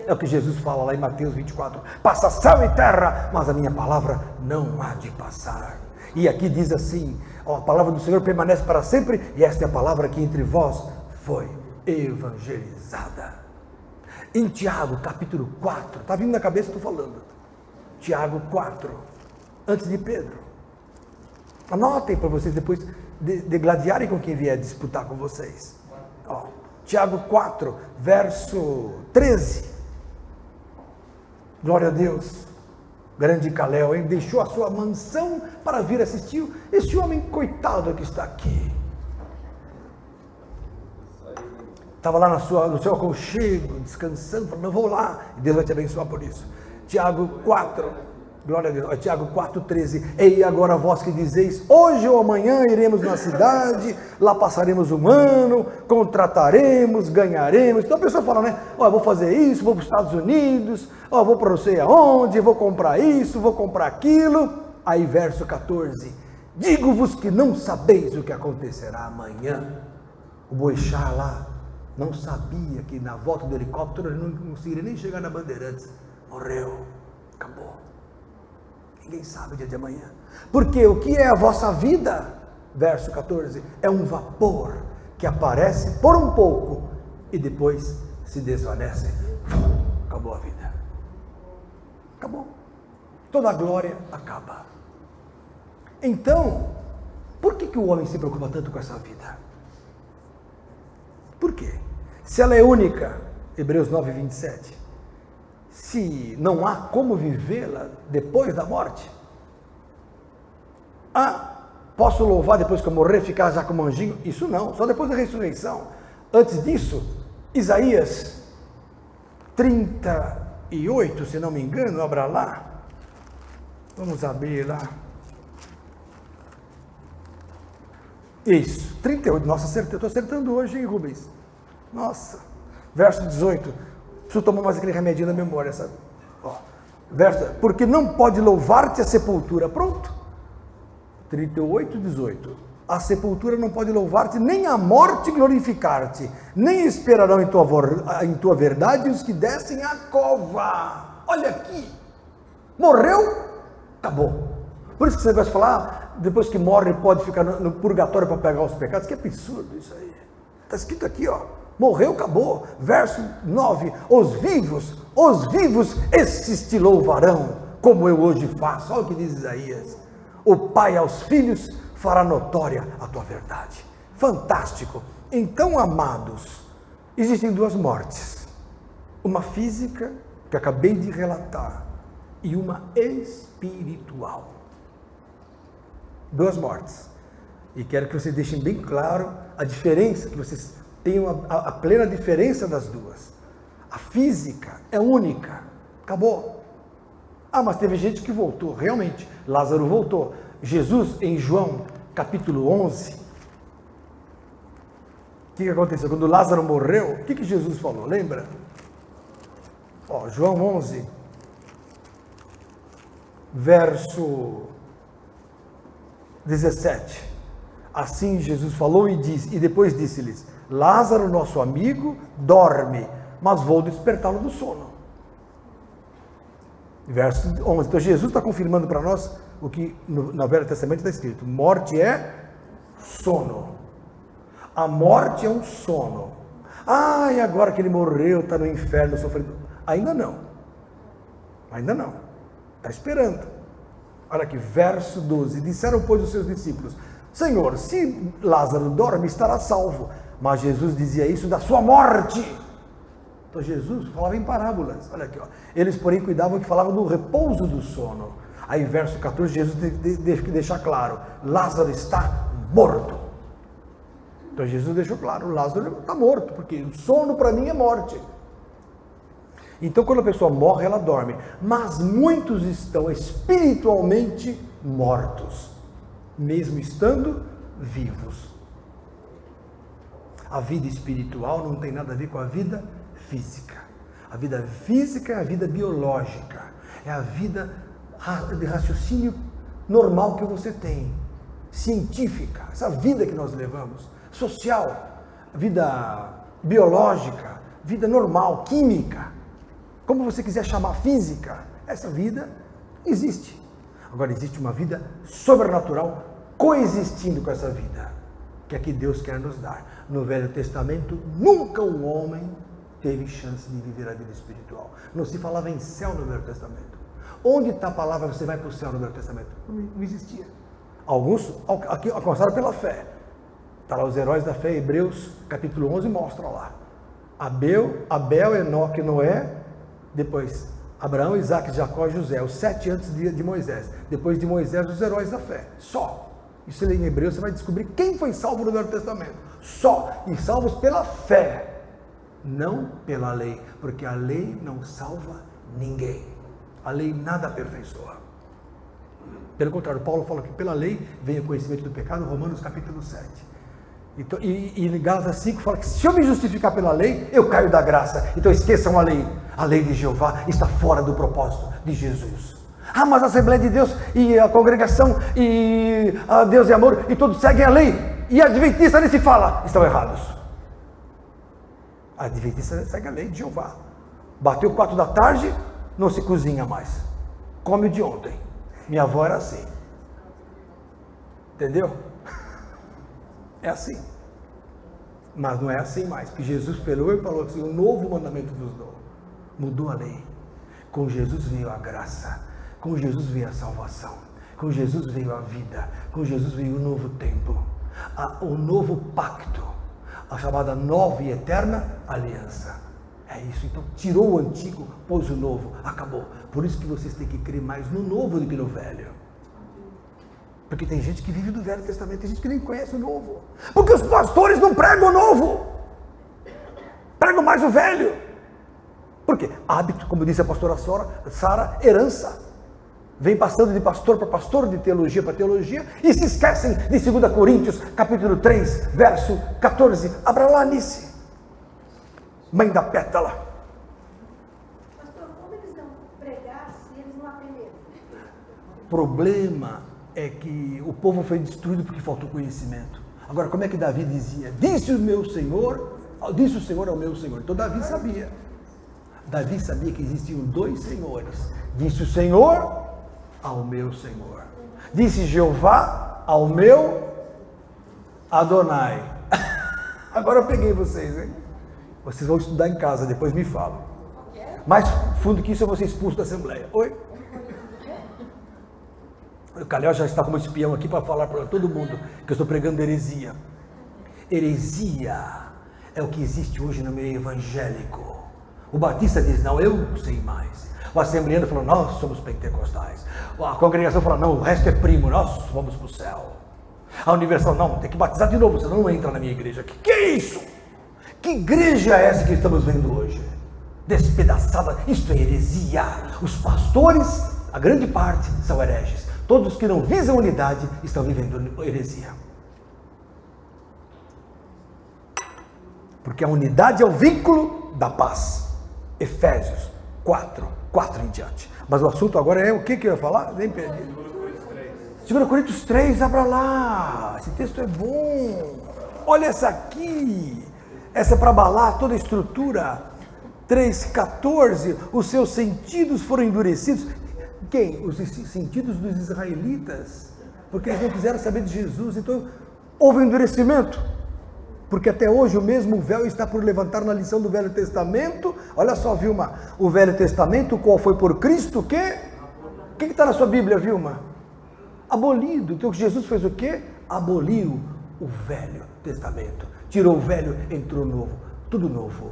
É o que Jesus fala lá em Mateus 24, passa céu e terra, mas a minha palavra não há de passar. E aqui diz assim, a palavra do Senhor permanece para sempre, e esta é a palavra que entre vós foi evangelizada. Em Tiago, capítulo 4, está vindo na cabeça, estou falando. Tiago 4, antes de Pedro. Anotem para vocês depois degladiarem com quem vier disputar com vocês. Tiago 4, verso 13. Glória a Deus. Grande Caléu, hein? Deixou a sua mansão para vir assistir este homem coitado que está aqui. Estava lá no seu aconchego, descansando, falando, eu vou lá, e Deus vai te abençoar por isso. Tiago 4, glória a Deus, Tiago 4,13, e agora vós que dizeis, hoje ou amanhã iremos na cidade, lá passaremos um ano, contrataremos, ganharemos. Então a pessoa fala, né, eu vou fazer isso, vou para os Estados Unidos, vou para não sei aonde, vou comprar isso, vou comprar aquilo. Aí verso 14, digo-vos que não sabeis o que acontecerá amanhã. O Boechat lá não sabia que na volta do helicóptero ele não conseguiria nem chegar na Bandeirantes. Morreu, acabou. Ninguém sabe o dia de amanhã. Porque o que é a vossa vida? Verso 14, é um vapor que aparece por um pouco e depois se desvanece. Acabou a vida. Acabou. Toda a glória acaba. Então, por que o homem se preocupa tanto com essa vida? Se ela é única, Hebreus 9, 27, se não há como vivê-la depois da morte, posso louvar depois que eu morrer, ficar já como anjinho? Isso não, só depois da ressurreição. Antes disso, Isaías 38, se não me engano, abra lá. Vamos abrir lá. Isso, 38. Nossa, acertei. Eu estou acertando hoje, hein, Rubens? Nossa. Verso 18. Preciso tomar mais aquele remedinho na memória, sabe? Ó. Verso, porque não pode louvar-te a sepultura. Pronto. 38, 18. A sepultura não pode louvar-te, nem a morte glorificar-te, nem esperarão em tua verdade os que descem a cova. Olha aqui. Morreu, acabou. Por isso que você vai falar, depois que morre pode ficar no purgatório para pegar os pecados. Que absurdo isso aí. Está escrito aqui, ó. Morreu, acabou. Verso 9. Os vivos, esses te louvarão, como eu hoje faço. Olha o que diz Isaías. O Pai aos filhos fará notória a tua verdade. Fantástico. Então, amados, existem duas mortes. Uma física, que acabei de relatar, e uma espiritual. Duas mortes. E quero que vocês deixem bem claro a diferença, que vocês tenham a plena diferença das duas. A física é única. Acabou. Mas teve gente que voltou. Realmente, Lázaro voltou. Jesus, em João, capítulo 11, o que aconteceu? Quando Lázaro morreu, o que Jesus falou? Lembra? João 11, verso 17. Assim Jesus falou e depois disse-lhes: Lázaro, nosso amigo, dorme, mas vou despertá-lo do sono. Verso 11. Então Jesus está confirmando para nós o que no Velho Testamento está escrito: morte é sono. A morte é um sono. E agora que ele morreu, está no inferno sofrendo. Ainda não. Está esperando. Olha aqui, verso 12. Disseram, pois, os seus discípulos: Senhor, se Lázaro dorme, estará salvo. Mas Jesus dizia isso da sua morte. Então Jesus falava em parábolas. Olha aqui, ó. Eles, porém, cuidavam que falavam do repouso do sono. Aí, verso 14, Jesus deixa claro: Lázaro está morto. Então Jesus deixou claro: Lázaro está morto, porque o sono para mim é morte. Então, quando a pessoa morre, ela dorme. Mas muitos estão espiritualmente mortos, mesmo estando vivos. A vida espiritual não tem nada a ver com a vida física. A vida física é a vida biológica, é a vida de raciocínio normal que você tem, científica, essa vida que nós levamos, social, vida biológica, vida normal, química, como você quiser chamar, física. Essa vida existe. Agora existe uma vida sobrenatural coexistindo com essa vida, que é que Deus quer nos dar. No Velho Testamento, nunca um homem teve chance de viver a vida espiritual. Não se falava em céu no Velho Testamento. Onde está a palavra, você vai para o céu no Velho Testamento? Não existia. Alguns alcançaram pela fé. Está lá os heróis da fé, Hebreus, capítulo 11, mostra lá. Abel, Enoque, Noé, depois Abraão, Isaac, Jacó e José, os 7 antes de Moisés. Depois de Moisés, os heróis da fé. Só. Isso em Hebreus, você vai descobrir quem foi salvo no Velho Testamento. Só. E salvos pela fé, não pela lei, porque a lei não salva ninguém. A lei nada aperfeiçoa. Pelo contrário, Paulo fala que pela lei vem o conhecimento do pecado, Romanos capítulo 7. Então, e em Gálatas 5 fala que se eu me justificar pela lei, eu caio da graça. Então esqueçam a lei. A lei de Jeová está fora do propósito de Jesus. Mas a Assembleia de Deus e a congregação e a Deus e amor e todos seguem a lei. E a Adventista nem se fala. Estão errados. A Adventista segue a lei de Jeová. Bateu 4 da tarde, não se cozinha mais. Come o de ontem. Minha avó era assim. Entendeu? É assim. Mas não é assim mais. Porque Jesus falou e falou assim: um novo mandamento vos dou. Mudou a lei. Com Jesus veio a graça. Com Jesus veio a salvação. Com Jesus veio a vida. Com Jesus veio o novo tempo. O novo pacto. a chamada nova e eterna aliança. É isso, então tirou o antigo, pôs o novo, acabou. Por isso que vocês têm que crer mais no novo do que no velho. Porque tem gente que vive do Velho Testamento, tem gente que nem conhece o novo. Porque os pastores não pregam o novo, pregam mais o velho. Por quê? Hábito, como disse a pastora Sara, herança. Vem passando de pastor para pastor, de teologia para teologia, e se esquecem de 2 Coríntios, capítulo 3, verso 14. Abra lá, Nice. Mãe da pétala. Pastor, como eles não pregar se eles não aprenderam? O problema é que o povo foi destruído porque faltou conhecimento. Agora, como é que Davi dizia? Disse o meu Senhor, disse o Senhor ao meu Senhor. Então Davi sabia. Davi sabia que existiam dois senhores. Disse o Senhor ao meu Senhor. Disse Jeová ao meu Adonai. Agora eu peguei vocês, hein? Vocês vão estudar em casa, depois me falam. Mais fundo que isso, eu vou ser expulso da Assembleia. Oi? O Calhau já está como espião aqui para falar para todo mundo que eu estou pregando heresia. Heresia é o que existe hoje no meio evangélico. O batista diz, não, eu sei mais. O assembleano falou, nós somos pentecostais. A congregação falou, não, o resto é primo, nós vamos para o céu. A Universal, não, tem que batizar de novo, você não entra na minha igreja. Que é isso? Que igreja é essa que estamos vendo hoje? Despedaçada, isto é heresia. Os pastores, a grande parte, são hereges. Todos os que não visam unidade estão vivendo heresia. Porque a unidade é o vínculo da paz. Efésios 4 em diante. Mas o assunto agora é o que eu ia falar? Nem perdi. 2 Coríntios 3, abra lá. Esse texto é bom. Olha essa aqui. Essa é para abalar toda a estrutura. 3,14. Os seus sentidos foram endurecidos. Quem? Os sentidos dos israelitas. Porque eles não quiseram saber de Jesus. Então, houve endurecimento. Porque até hoje o mesmo véu está por levantar na lição do Velho Testamento. Olha só, Vilma, o Velho Testamento, qual foi por Cristo, o quê? O que está na sua Bíblia, Vilma? Abolido. Então Jesus fez o quê? Aboliu o Velho Testamento. Tirou o velho, entrou o novo. Tudo novo.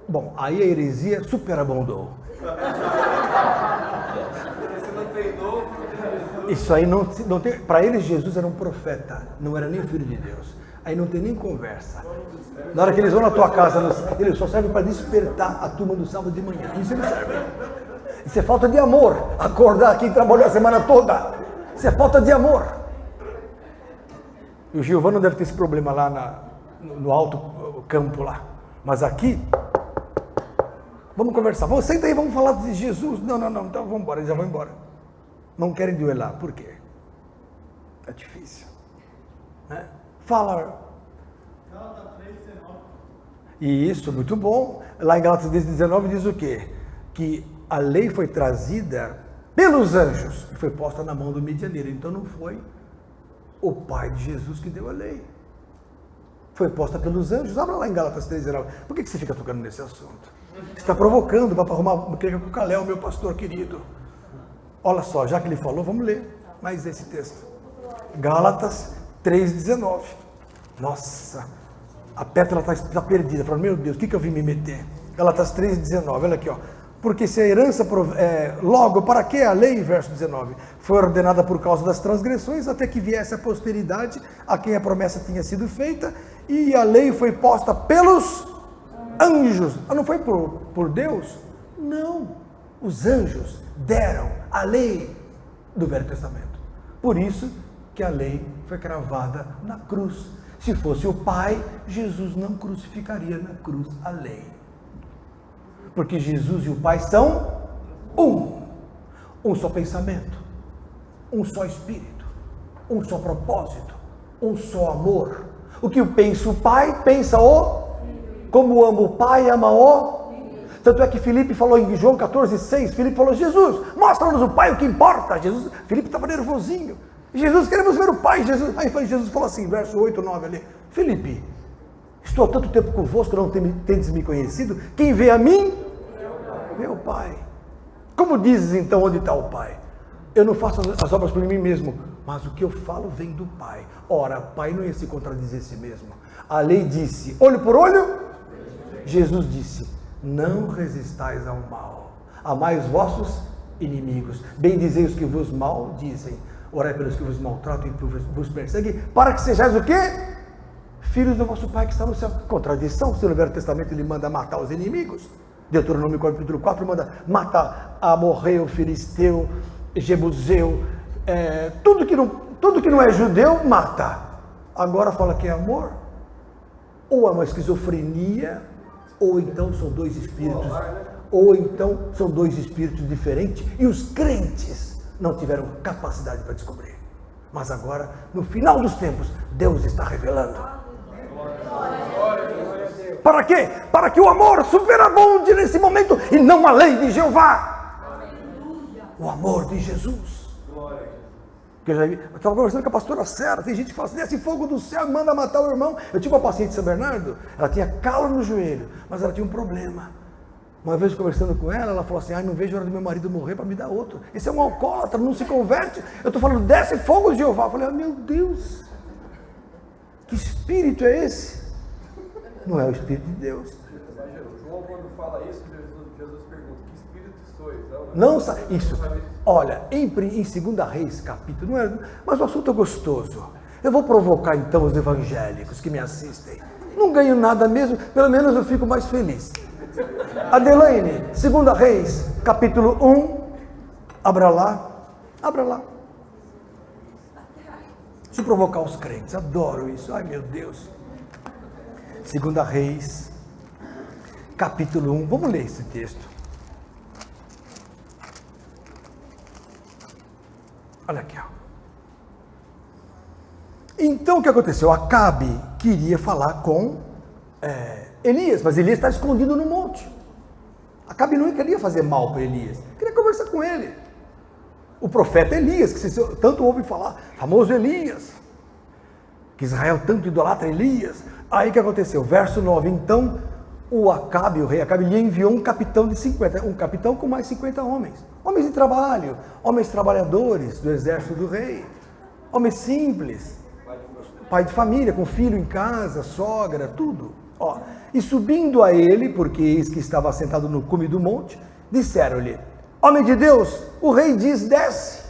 Bom, aí a heresia superabundou. Isso aí não tem. Para eles, Jesus era um profeta, não era nem filho de Deus. Aí não tem nem conversa. Na hora que eles vão na tua casa, eles só servem para despertar a turma do sábado de manhã. Isso eles servem. Isso é falta de amor. Acordar quem trabalhou a semana toda. Isso é falta de amor. E o Giovano deve ter esse problema lá no alto campo lá. Mas aqui, vamos conversar. Senta aí, vamos falar de Jesus. Não, então vamos embora, eles já vão embora. Não querem duelar, por quê? É difícil. Né? Fala. Gálatas 3:19. Isso, muito bom. Lá em Gálatas 3:19 diz o quê? Que a lei foi trazida pelos anjos e foi posta na mão do medianeiro. Então não foi o pai de Jesus que deu a lei. Foi posta pelos anjos. Abra lá em Gálatas 3:19. Por que você fica tocando nesse assunto? Você está provocando para arrumar uma briga com o Calhau, meu pastor querido. Olha só, já que ele falou, vamos ler mais esse texto. Gálatas 3:19. Nossa, a Pétala está perdida. Fala, meu Deus, o que eu vim me meter? Gálatas 3:19, olha aqui, ó. Porque se a herança, logo, para que a lei, verso 19, foi ordenada por causa das transgressões, até que viesse a posteridade a quem a promessa tinha sido feita, e a lei foi posta pelos anjos. Ah, não foi por Deus? Não. Os anjos deram a lei do Velho Testamento. Por isso que a lei foi cravada na cruz. Se fosse o Pai, Jesus não crucificaria na cruz a lei. Porque Jesus e o Pai são um só pensamento, um só espírito, um só propósito, um só amor. O que pensa o Pai, pensa o como ama o Pai, ama o. Tanto é que Filipe falou em João 14:6, Filipe falou, Jesus, mostra-nos o Pai, o que importa. Filipe estava nervosinho. Jesus, queremos ver o Pai. Aí Jesus falou assim, verso 8, 9 ali, Filipe, estou há tanto tempo convosco, não tendes me conhecido, quem vê a mim, vê o Pai. Como dizes então, onde está o Pai? Eu não faço as obras por mim mesmo, mas o que eu falo vem do Pai. Ora, Pai não ia se contradizer a si mesmo. A lei disse, olho por olho. Jesus disse, não resistais ao mal. Amai os vossos inimigos. Bendizei os que vos maldizem. Orai pelos que vos maltratam e vos perseguem, para que sejais o quê? Filhos do vosso Pai que está no céu. Contradição, se no Velho Testamento ele manda matar os inimigos. Deuteronômio capítulo 4 manda matar Amorreu, Filisteu, Jebuseu, tudo que não é judeu, mata. Agora fala que é amor. Ou é uma esquizofrenia, ou então são dois espíritos, diferentes, e os crentes não tiveram capacidade para descobrir. Mas agora, no final dos tempos, Deus está revelando. Para quê? Para que o amor superabunde nesse momento e não a lei de Jeová. O amor de Jesus. Que eu estava conversando com a pastora Sera, tem gente que fala assim, desce fogo do céu e manda matar o irmão. Eu tinha uma paciente de São Bernardo, ela tinha calo no joelho, mas ela tinha um problema. Uma vez conversando com ela, ela falou assim, não vejo a hora do meu marido morrer para me dar outro. Esse é um alcoólatra, não se converte. Eu estou falando, desce fogo de Jeová. Eu falei, meu Deus, que espírito é esse? Não é o Espírito de Deus. João, quando fala isso, Jesus pergunta, que espírito sois? Não, isso. Olha, em 2 Reis, capítulo, não é, mas o assunto é gostoso. Eu vou provocar então os evangélicos que me assistem. Não ganho nada mesmo, pelo menos eu fico mais feliz. Adelaine, 2 Reis, capítulo 1, abra lá. Deixa eu provocar os crentes, adoro isso, ai meu Deus. 2 Reis, capítulo 1, vamos ler esse texto. Olha aqui, ó. Então o que aconteceu? Acabe queria falar com Elias, mas Elias está escondido no monte. Acabe não queria fazer mal para Elias, queria conversar com ele. O profeta Elias, que você tanto ouve falar, famoso Elias, que Israel tanto idolatra Elias. Aí o que aconteceu? Verso 9, então o rei Acabe lhe enviou um capitão de 50, um capitão com mais 50 homens. Homens de trabalho, homens trabalhadores do exército do rei, homens simples, pai de família, com filho em casa, sogra, tudo. Ó, e subindo a ele, porque eis que estava sentado no cume do monte, disseram-lhe, homem de Deus, o rei diz, desce.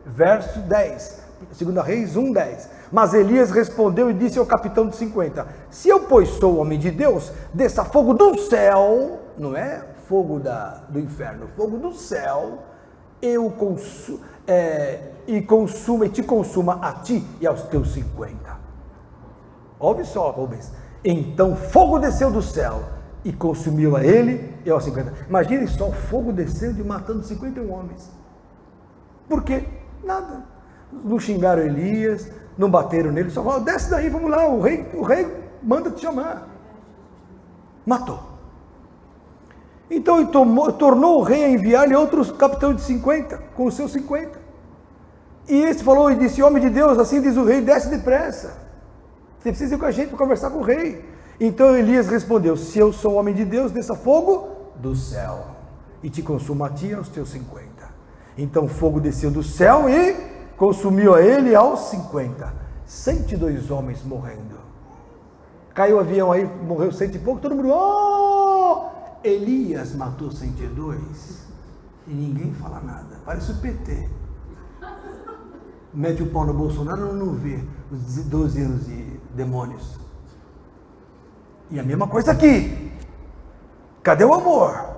Verso 10, 2 Reis 1, 10. Mas Elias respondeu e disse ao capitão de 50, se eu, pois, sou homem de Deus, desça fogo do céu, não é fogo do inferno, fogo do céu, e te consuma a ti e aos teus 50. Ouve só, Rubens. Então fogo desceu do céu e consumiu a ele e aos 50. Imagine só o fogo descendo e matando 51 homens. Por quê? Nada. Não xingaram Elias, não bateram nele, só falaram, desce daí, vamos lá, o rei manda te chamar. Matou. Então ele tornou o rei a enviar-lhe outros capitães de 50, com os seus 50. E esse falou e disse, homem de Deus, assim diz o rei, desce depressa. Você precisa ir com a gente para conversar com o rei. Então Elias respondeu, se eu sou homem de Deus, desça fogo do céu e te consuma a ti e aos teus 50. Então fogo desceu do céu e consumiu a ele aos 50. 102 homens morrendo. Caiu o avião aí, morreu 100 e pouco, todo mundo, Elias matou 102 e ninguém fala nada. Parece o PT. Mete o pau no Bolsonaro, não vê os 12 anos de demônios. E a mesma coisa aqui. Cadê o amor?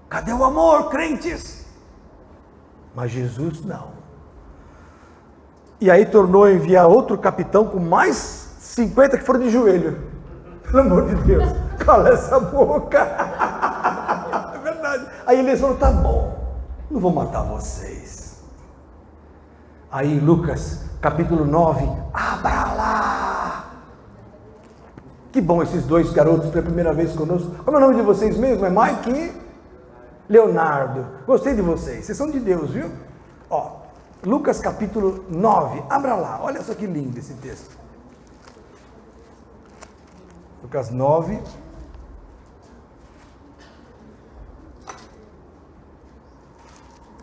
Cadê o amor, crentes? Mas Jesus não. E aí tornou a enviar outro capitão com mais 50 que foram de joelho. Pelo amor de Deus, cala essa boca. É verdade. Aí eles falaram, tá bom, não vou matar vocês. Aí Lucas, capítulo 9, abra lá. Que bom esses dois garotos pela primeira vez conosco. Como é o nome de vocês mesmo? É Mike e Leonardo. Gostei de vocês, vocês são de Deus, viu? Ó, Lucas capítulo 9, abra lá, olha só que lindo esse texto. Lucas 9.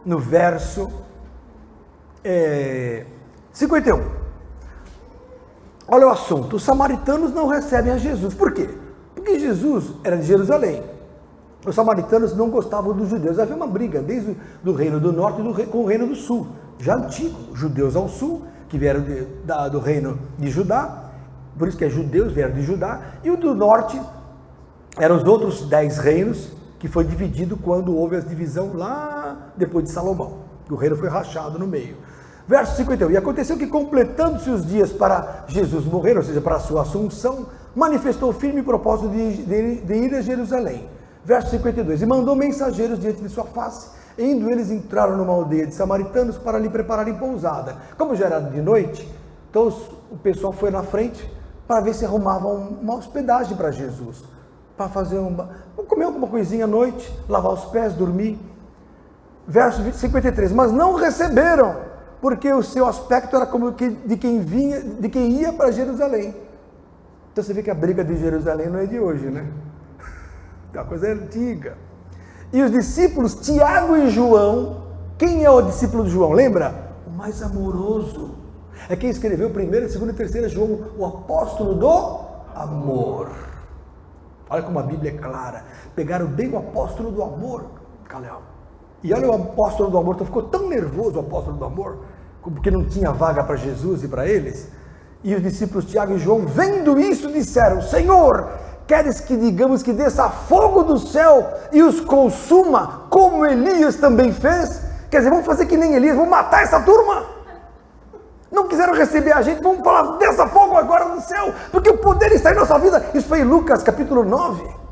No verso 51. Olha o assunto. Os samaritanos não recebem a Jesus. Por quê? Porque Jesus era de Jerusalém. Os samaritanos não gostavam dos judeus. Havia uma briga desde o reino do norte com o reino do sul. Já antigo. Judeus ao sul, que vieram do reino de Judá. Por isso que é judeus, vieram de Judá. E o do norte eram os outros 10 reinos, que foi dividido quando houve a divisão lá depois de Salomão. O reino foi rachado no meio. Verso 51. E aconteceu que, completando-se os dias para Jesus morrer, ou seja, para a sua assunção, manifestou firme propósito de ir a Jerusalém. Verso 52. E mandou mensageiros diante de sua face. E indo eles, entraram numa aldeia de samaritanos para lhe prepararem pousada. Como já era de noite, então o pessoal foi na frente para ver se arrumavam uma hospedagem para Jesus. Para fazer comer alguma coisinha à noite, lavar os pés, dormir. Verso 53. Mas não receberam, porque o seu aspecto era como de quem ia para Jerusalém. Então você vê que a briga de Jerusalém não é de hoje, né? É uma coisa antiga. E os discípulos, Tiago e João, quem é o discípulo de João? Lembra? O mais amoroso. É quem escreveu 1º, 2º e 3º João, o apóstolo do amor. Olha como a Bíblia é clara. Pegaram bem o apóstolo do amor, Calhau. E olha o apóstolo do amor, então ficou tão nervoso o apóstolo do amor, porque não tinha vaga para Jesus e para eles. E os discípulos Tiago e João, vendo isso, disseram: Senhor, queres que digamos que desça fogo do céu e os consuma, como Elias também fez? Quer dizer, vamos fazer que nem Elias, vamos matar essa turma. Não quiseram receber a gente, vamos falar, desça fogo agora do céu, porque o poder está em nossa vida. Isso foi em Lucas capítulo 9.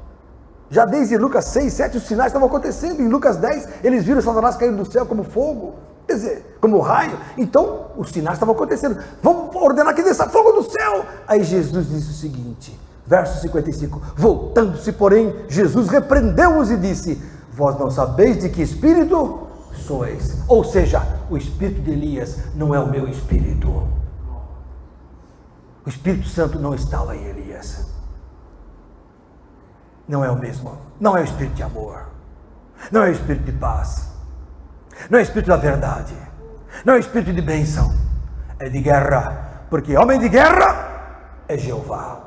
Já desde Lucas 6, 7, os sinais estavam acontecendo. Em Lucas 10, eles viram Satanás caindo do céu como fogo, quer dizer, como raio. Então, os sinais estavam acontecendo. Vamos ordenar que desça fogo do céu. Aí Jesus disse o seguinte, verso 55. Voltando-se, porém, Jesus repreendeu-os e disse: vós não sabeis de que espírito sois. Ou seja, o espírito de Elias não é o meu espírito. O Espírito Santo não estava em Elias. Não é o mesmo. Não é o espírito de amor. Não é o espírito de paz. Não é o espírito da verdade. Não é o espírito de bênção. É de guerra. Porque homem de guerra é Jeová.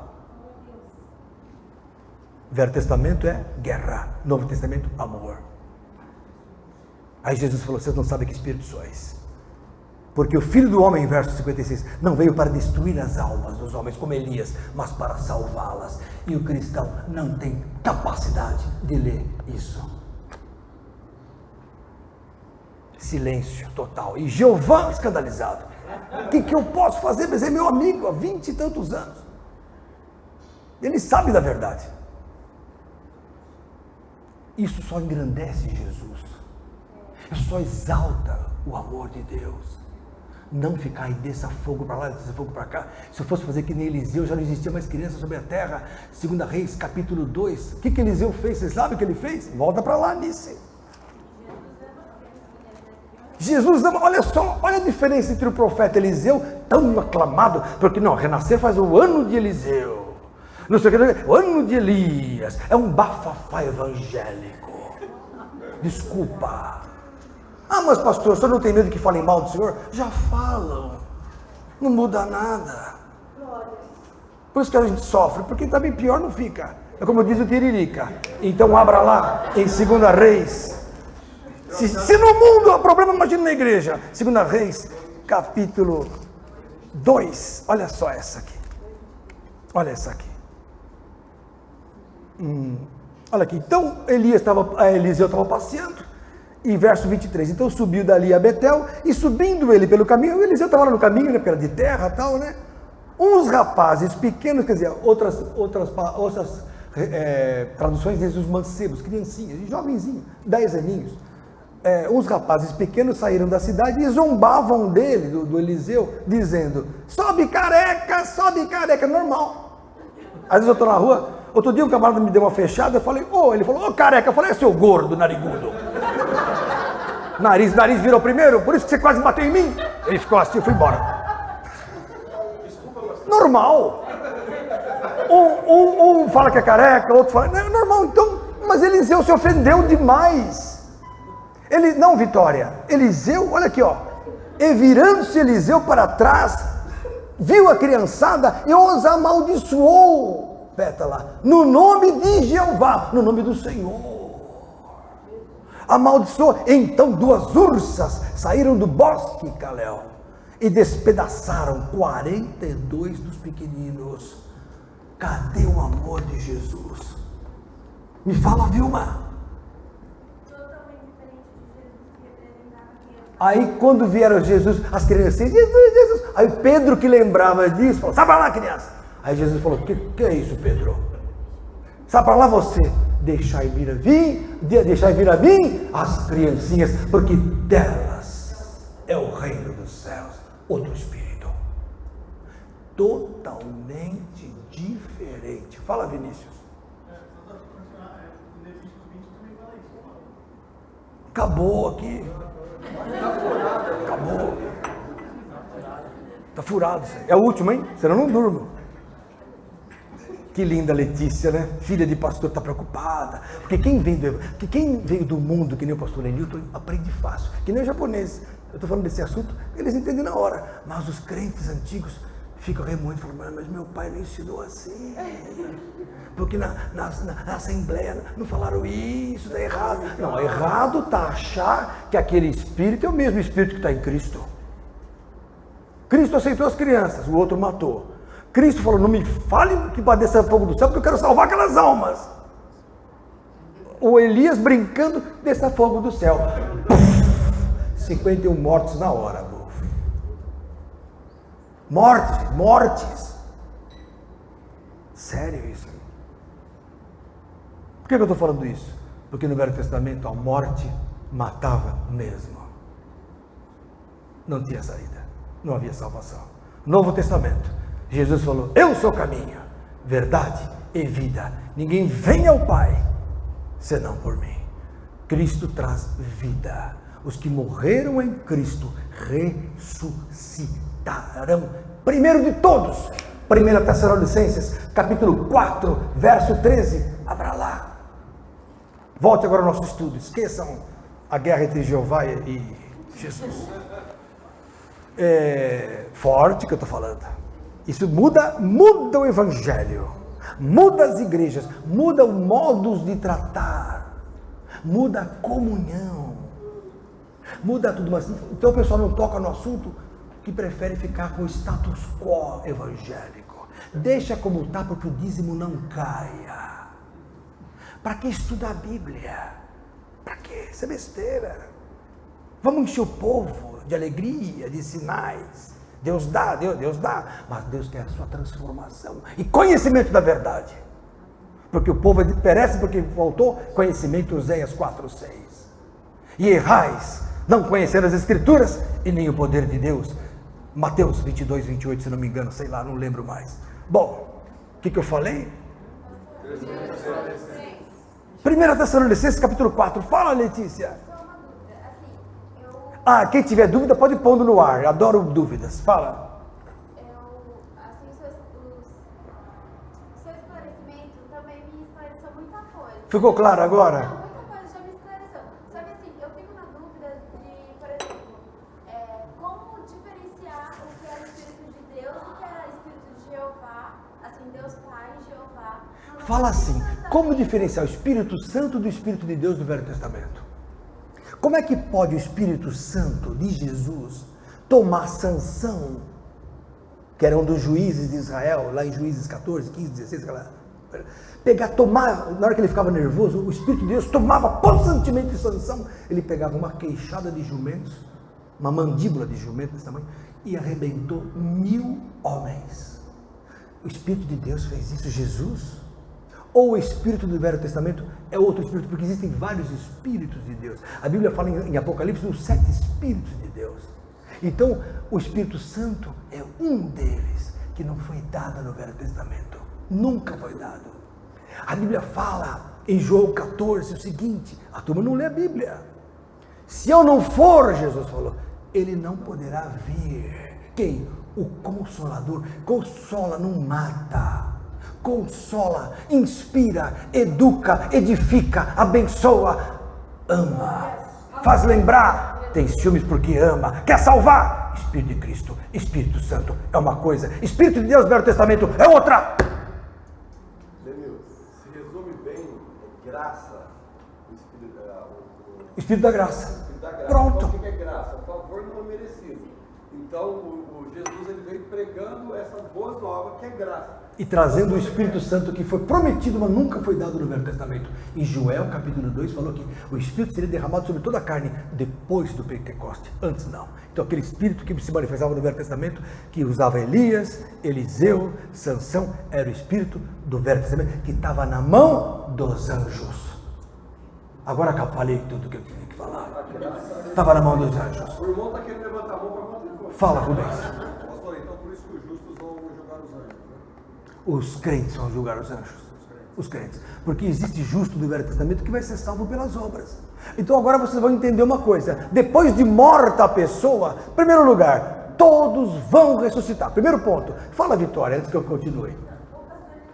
Velho Testamento é guerra. Novo Testamento, amor. Aí Jesus falou: vocês não sabem que espírito sois. Porque o Filho do Homem, verso 56, não veio para destruir as almas dos homens como Elias, mas para salvá-las. E o cristão não tem capacidade de ler isso. Silêncio total. E Jeová escandalizado. O que eu posso fazer? Mas é meu amigo há 20 e tantos anos. Ele sabe da verdade. Isso só engrandece Jesus. Isso só exalta o amor de Deus. Não ficar e desça fogo para lá, desça fogo para cá. Se eu fosse fazer que nem Eliseu, já não existia mais criança sobre a terra. 2 Reis, capítulo 2. O que Eliseu fez? Vocês sabem o que ele fez? Volta para lá nisso. Jesus ama, olha só, olha a diferença entre o profeta Eliseu, tão aclamado, porque não, renascer faz o ano de Eliseu. Não sei o que, o ano de Elias. É um bafafá evangélico. Desculpa. Ah, mas pastor, o senhor não tem medo que falem mal do senhor? Já falam. Não muda nada. Por isso que a gente sofre, porque também pior não fica. É como diz o Tiririca. Então abra lá, em 2 Reis. Se no mundo há problema, imagina na igreja. 2 Reis, capítulo 2. Olha só essa aqui. Olha essa aqui. Olha aqui. Então Eliseu estava passeando. E verso 23, então subiu dali a Betel, e subindo ele pelo caminho, Eliseu estava lá no caminho, né, porque era de terra e tal, né? Uns rapazes pequenos, quer dizer, outras traduções dizem os mancebos, criancinhas, jovenzinhos, 10 aninhos. Uns rapazes pequenos saíram da cidade e zombavam dele, do Eliseu, dizendo: sobe careca, normal. Às vezes eu estou na rua, outro dia um camarada me deu uma fechada, eu falei, ele falou, careca, eu falei, seu gordo, narigudo. Nariz virou primeiro, por isso que você quase bateu em mim. Ele ficou assim, eu fui embora. Normal. Um fala que é careca, outro fala, não é normal, então, mas Eliseu se ofendeu demais. Não, Vitória, Eliseu, olha aqui, ó. E virando-se Eliseu para trás, viu a criançada e os amaldiçoou, Pétala, no nome de Jeová, no nome do Senhor. Amaldiçoou. Então 2 ursas saíram do bosque, Calel, e despedaçaram 42 dos pequeninos. Cadê o amor de Jesus? Me fala, Vilma. Aí quando vieram Jesus, as crianças, Jesus. Aí Pedro, que lembrava disso, falou: sai para lá, criança. Aí Jesus falou: que é isso, Pedro? Sai para lá você. Deixai vir a mim as criancinhas, porque delas é o reino dos céus. Outro espírito. Totalmente diferente. Fala, Vinícius. Acabou aqui. Acabou. Tá furado isso aí. É o último, hein? Senão eu não durmo. Que linda Letícia, né? Filha de pastor, está preocupada. Porque quem veio do mundo, que nem o pastor Lenilton, aprende fácil. Que nem os japoneses. Eu estou falando desse assunto, eles entendem na hora. Mas os crentes antigos ficam remoendo, falando: mas meu pai não ensinou assim. Porque na assembleia não falaram isso, está errado. Não, errado está achar que aquele espírito é o mesmo espírito que está em Cristo. Cristo aceitou as crianças, o outro matou. Cristo falou: não me fale que vai descer fogo do céu, porque eu quero salvar aquelas almas. O Elias brincando, descer fogo do céu. 51 mortos na hora. Mortes. Sério isso? Por que eu estou falando isso? Porque no Velho Testamento a morte matava mesmo. Não tinha saída. Não havia salvação. Novo Testamento, Jesus falou: eu sou o caminho, verdade e vida. Ninguém vem ao Pai senão por mim. Cristo traz vida. Os que morreram em Cristo ressuscitarão. Primeiro de todos, 1 Tessalonicenses, capítulo 4, verso 13. Abra lá. Volte agora ao nosso estudo. Esqueçam a guerra entre Jeová e Jesus. É forte que eu estou falando. Isso muda o evangelho, muda as igrejas, muda o modos de tratar, muda a comunhão, muda tudo. Mas então o pessoal não toca no assunto, que prefere ficar com o status quo evangélico. Deixa como está, porque o dízimo não caia. Para que estudar a Bíblia? Para que? Isso é besteira. Vamos encher o povo de alegria, de sinais. Deus dá, mas Deus quer a sua transformação e conhecimento da verdade. Porque o povo perece porque faltou conhecimento, Oséias 4:6. E errais, não conhecer as Escrituras e nem o poder de Deus. Mateus 22, 28, se não me engano, sei lá, não lembro mais. Bom, o que eu falei? 1 Tessalonicenses capítulo 4, fala, Letícia. Quem tiver dúvida pode pôr no ar, eu adoro dúvidas, fala. O seu esclarecimento também me esclareceu muita coisa. Ficou claro agora? Não, muita coisa já me esclareceu. Sabe assim, eu fico na dúvida de, por exemplo, como diferenciar o que é o Espírito de Deus e o que é o Espírito de Jeová, assim, Deus Pai, Jeová. Fala assim, como diferenciar o Espírito Santo do Espírito de Deus do Velho Testamento? Como é que pode o Espírito Santo de Jesus tomar sanção, que era um dos juízes de Israel, lá em Juízes 14, 15, 16, tomar, na hora que ele ficava nervoso, o Espírito de Deus tomava constantemente sanção, ele pegava uma queixada de jumentos, uma mandíbula de jumento desse tamanho, e arrebentou 1000 homens. O Espírito de Deus fez isso, Jesus? Ou o Espírito do Velho Testamento é outro Espírito, porque existem vários Espíritos de Deus. A Bíblia fala em Apocalipse dos 7 Espíritos de Deus. Então, o Espírito Santo é um deles, que não foi dado no Velho Testamento. Nunca foi dado. A Bíblia fala em João 14 o seguinte, a turma não lê a Bíblia. Se eu não for, Jesus falou, ele não poderá vir. Quem? O Consolador. Consola, não mata. Consola, inspira, educa, edifica, abençoa, ama, faz lembrar. tem ciúmes porque ama, quer salvar. Espírito de Cristo, Espírito Santo é uma coisa, Espírito de Deus no Velho Testamento é outra. Demil, se resume bem, graça, Espírito da graça. Espírito da graça. Pronto. Então, o que é graça? Favor não merecido. Então, o Jesus ele veio pregando essa boa nova que é graça. E trazendo o Espírito Santo que foi prometido, mas nunca foi dado no Velho Testamento. Em Joel capítulo 2 falou que o Espírito seria derramado sobre toda a carne depois do Pentecoste, antes não. Então aquele Espírito que se manifestava no Velho Testamento, que usava Elias, Eliseu, Sansão, era o Espírito do Velho Testamento, que estava na mão dos anjos. Agora que eu falei tudo que eu tinha que falar. Estava na mão dos anjos. O irmão está querendo levantar a mão para manter. Fala, Rubens. Pastor, então por isso que os justos vão julgar os anjos, né? Os crentes vão julgar os anjos. Os crentes. Porque existe justo do Velho Testamento que vai ser salvo pelas obras. Então agora vocês vão entender uma coisa. Depois de morta a pessoa, em primeiro lugar, todos vão ressuscitar. Primeiro ponto. Fala, Vitória, antes que eu continue.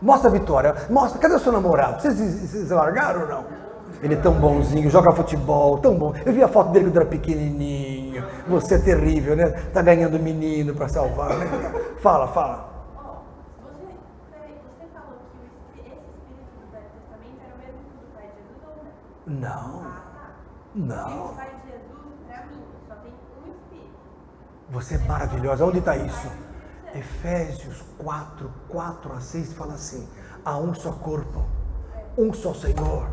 Mostra a Vitória. Mostra. Cadê o seu namorado? Vocês largaram ou não? Ele é tão bonzinho, joga futebol, tão bom. Eu vi a foto dele quando era pequenininho. Você é terrível, né? Tá ganhando menino para salvar, né? Fala. Você falou que esse espírito do Velho Testamento era o mesmo que o do pai de Jesus ou não? Não. O pai de Jesus, pra mim, só tem um espírito. Você é maravilhosa. Onde está isso? Efésios 4 a 6 fala assim: há um só corpo, um só Senhor,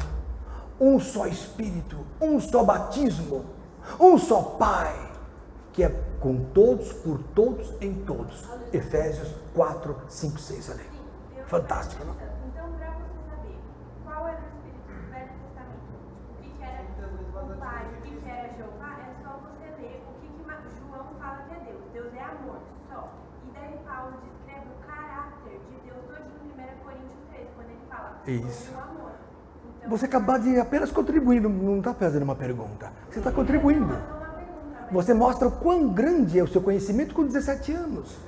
um só Espírito, um só batismo, um só Pai, que é com todos, por todos, em todos. Efésios 4, 5, 6 ali. Fantástico, não? Então, para você saber qual era o espírito do Velho Testamento, o que era o Pai, o que era Jeová, é só você ler o que João fala que é Deus. Deus é amor, só. E daí Paulo descreve o caráter de Deus todinho em 1 Coríntios 13, quando ele fala Isso. sobre o amor. Então, Você acabou de apenas contribuir, não está fazendo uma pergunta. Você está contribuindo. Você mostra o quão grande é o seu conhecimento com 17 anos.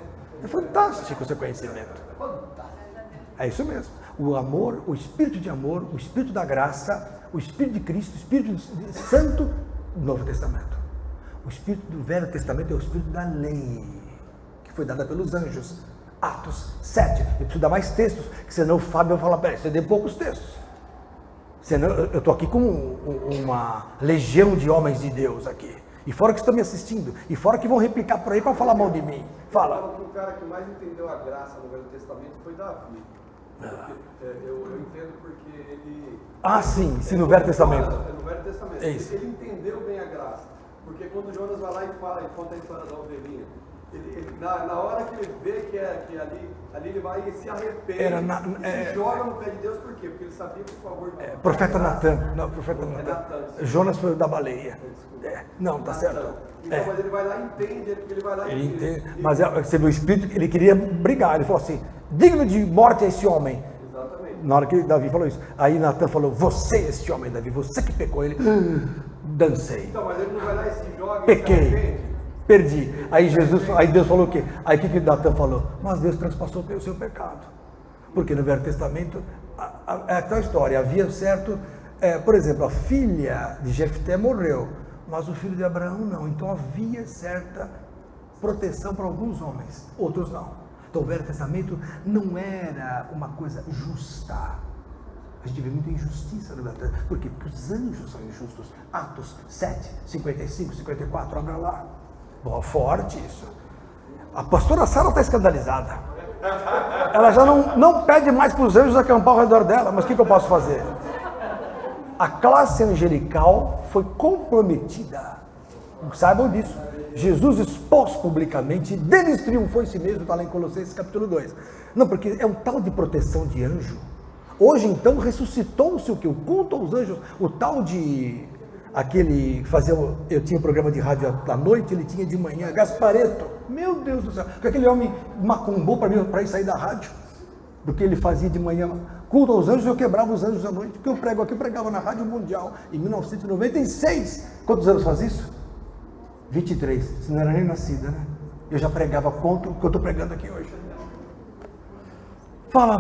É fantástico o seu conhecimento. É isso mesmo. O amor, o Espírito de amor, o Espírito da graça, o Espírito de Cristo, o Espírito Santo do Novo Testamento. O Espírito do Velho Testamento é o Espírito da lei, que foi dada pelos anjos. Atos 7. Eu preciso dar mais textos, que senão o Fábio vai falar, peraí, você deu poucos textos. Senão, eu estou aqui com uma legião de homens de Deus aqui. E fora que estão me assistindo. E fora que vão replicar por aí para falar mal de mim. Fala. Eu falo que o cara que mais entendeu a graça no Velho Testamento foi Davi. Eu entendo porque ele... Sim, no Velho Testamento. No Velho Testamento. É isso. Ele entendeu bem a graça. Porque quando Jonas vai lá e fala, e conta a história da ovelhinha, na hora que ele vê que ali ele vai e se arrepende, se joga no pé de Deus, por quê? Porque ele sabia que o favor... Profeta Natan. Não, profeta Natan. Jonas foi o da baleia. Não, tá certo. Então, mas ele vai lá e entende, ele vai lá e ele entende. Mas você viu o Espírito, ele queria brigar. Ele falou assim, digno de morte é esse homem. Exatamente. Na hora que Davi falou isso. Aí Natan falou, você é esse homem, Davi, você que pecou. Ele, dancei. Então, mas ele não vai lá e se joga Pequei. e se arrepende. Perdi. Aí Deus falou o quê? Aí o que Natan falou? Mas Deus transpassou o seu pecado. Porque no Velho Testamento, é aquela história, havia certo, por exemplo, a filha de Jefté morreu, mas o filho de Abraão não. Então havia certa proteção para alguns homens, outros não. Então o Velho Testamento não era uma coisa justa. A gente vê muita injustiça no Velho Testamento. Por quê? Porque os anjos são injustos. Atos 7, 55, 54, abra lá. Boa, forte isso. A pastora Sara está escandalizada. Ela já não pede mais para os anjos acampar ao redor dela, mas o que eu posso fazer? A classe angelical foi comprometida. Saibam disso. Jesus expôs publicamente, deles triunfou em si mesmo, está lá em Colossenses capítulo 2. Não, porque é um tal de proteção de anjo. Hoje então ressuscitou-se o que? O culto aos anjos, o tal de... Aquele fazia, eu tinha um programa de rádio à noite, ele tinha de manhã, Gaspareto, meu Deus do céu, porque aquele homem macumbou para mim, para ir sair da rádio, porque ele fazia de manhã culto aos anjos, eu quebrava os anjos à noite, porque eu prego aqui, eu pregava na Rádio Mundial, em 1996, quantos anos faz isso? 23, você não era nem nascida, né? Eu já pregava contra o que eu estou pregando aqui hoje. Fala,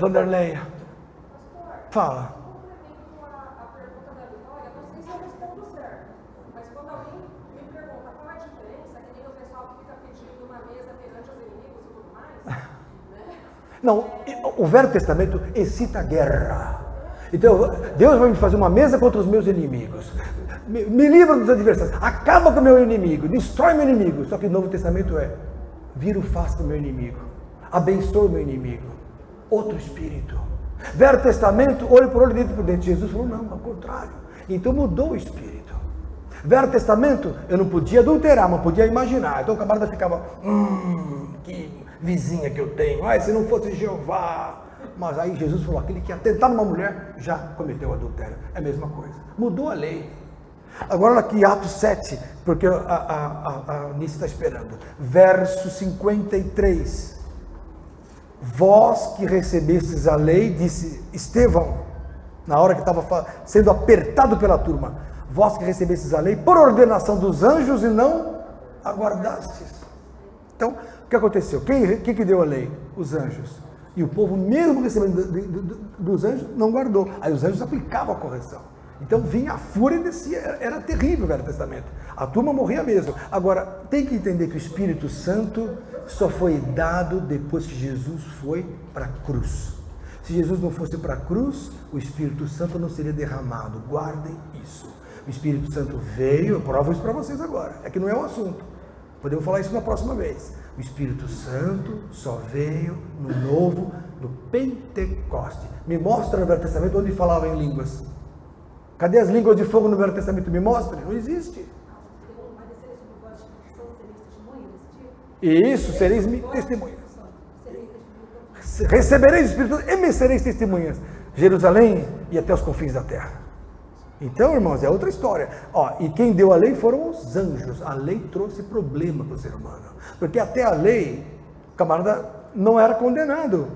Vanderleia, fala. A pergunta da Vitória, não sei se eu respondo certo, mas quando alguém me Não, o Velho Testamento excita a guerra. Então, Deus vai me fazer uma mesa contra os meus inimigos. Me livra dos adversários. Acaba com o meu inimigo. Destrói meu inimigo. Só que o Novo Testamento é: vira o face do meu inimigo. Abençoa o meu inimigo. Outro espírito. Velho Testamento, olho por olho, dente por dente. Jesus falou: não, ao contrário. Então mudou o espírito. Velho Testamento, eu não podia adulterar, mas podia imaginar. Então o camarada ficava: que vizinha que eu tenho. Ai, se não fosse Jeová. Mas aí Jesus falou: aquele que atentar numa mulher já cometeu adultério. É a mesma coisa. Mudou a lei. Agora olha aqui, Atos 7, porque a Nice está esperando. Verso 53. Vós que recebestes a lei, disse Estevão, na hora que estava sendo apertado pela turma, vós que recebestes a lei por ordenação dos anjos e não aguardastes. Então, o que aconteceu? Quem que deu a lei? Os anjos. E o povo, mesmo recebendo dos anjos, não guardou. Aí os anjos aplicavam a correção. Então vinha a fúria e descia. Era terrível o Velho Testamento. A turma morria mesmo. Agora, tem que entender que o Espírito Santo só foi dado depois que Jesus foi para a cruz. Se Jesus não fosse para a cruz, o Espírito Santo não seria derramado. Guardem isso. O Espírito Santo veio, eu provo isso para vocês agora. É que não é o assunto. Podemos falar isso na próxima vez. O Espírito Santo só veio no novo, no Pentecoste. Me mostra no Velho Testamento onde falava em línguas. Cadê as línguas de fogo no Velho Testamento? Me mostre. Não existe. Isso, sereis testemunhas. Recebereis o Espírito Santo e me sereis testemunhas. Jerusalém e até os confins da terra. Então, irmãos, é outra história. E quem deu a lei foram os anjos. A lei trouxe problema para o ser humano. Porque até a lei, o camarada não era condenado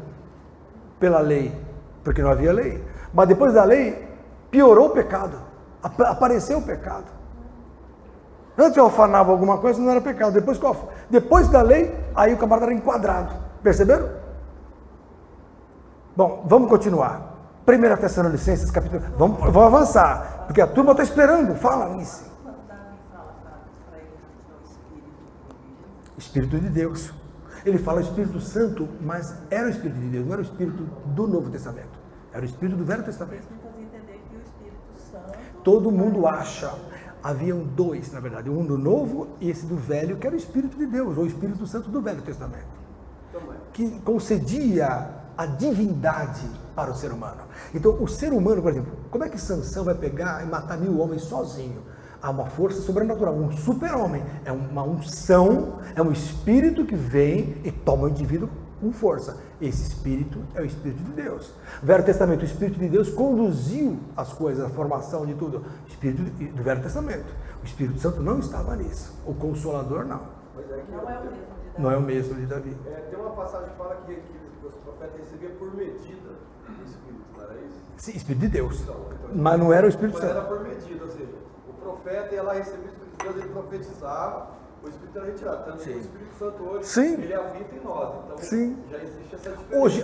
pela lei, porque não havia lei. Mas depois da lei, piorou o pecado. Apareceu o pecado. Antes eu afanava alguma coisa, não era pecado. Depois da lei, aí o camarada era enquadrado. Perceberam? Bom, vamos continuar. 1 Tessalonicenses, capítulo... Vamos avançar, porque a turma está esperando. Fala nisso. Espírito de Deus. Ele fala Espírito Santo, mas era o Espírito de Deus, não era o Espírito do Novo Testamento. Era o Espírito do Velho Testamento. Todo mundo acha. Haviam dois, na verdade, um do Novo e esse do Velho, que era o Espírito de Deus, ou o Espírito Santo do Velho Testamento, que concedia a divindade para o ser humano. Então, o ser humano, por exemplo, como é que Sansão vai pegar e matar 1000 homens sozinho? Há uma força sobrenatural, um super-homem, é uma unção, é um espírito que vem e toma o indivíduo com força. Esse espírito é o Espírito de Deus. Velho Testamento, o Espírito de Deus conduziu as coisas, a formação de tudo. O Espírito do Velho Testamento. O Espírito Santo não estava nisso. O Consolador não. Não é o mesmo de Davi. Tem uma passagem que fala que os profetas recebiam por medida o Espírito, não era isso? Sim, Espírito de Deus. Mas não era o Espírito Santo. Era por medida, ou seja, o profeta ia lá receber o Espírito de Deus, ele profetizava. O Espírito era retirado, tanto que o Espírito Santo hoje, ele habita em nós, então já existe essa diferença. Hoje,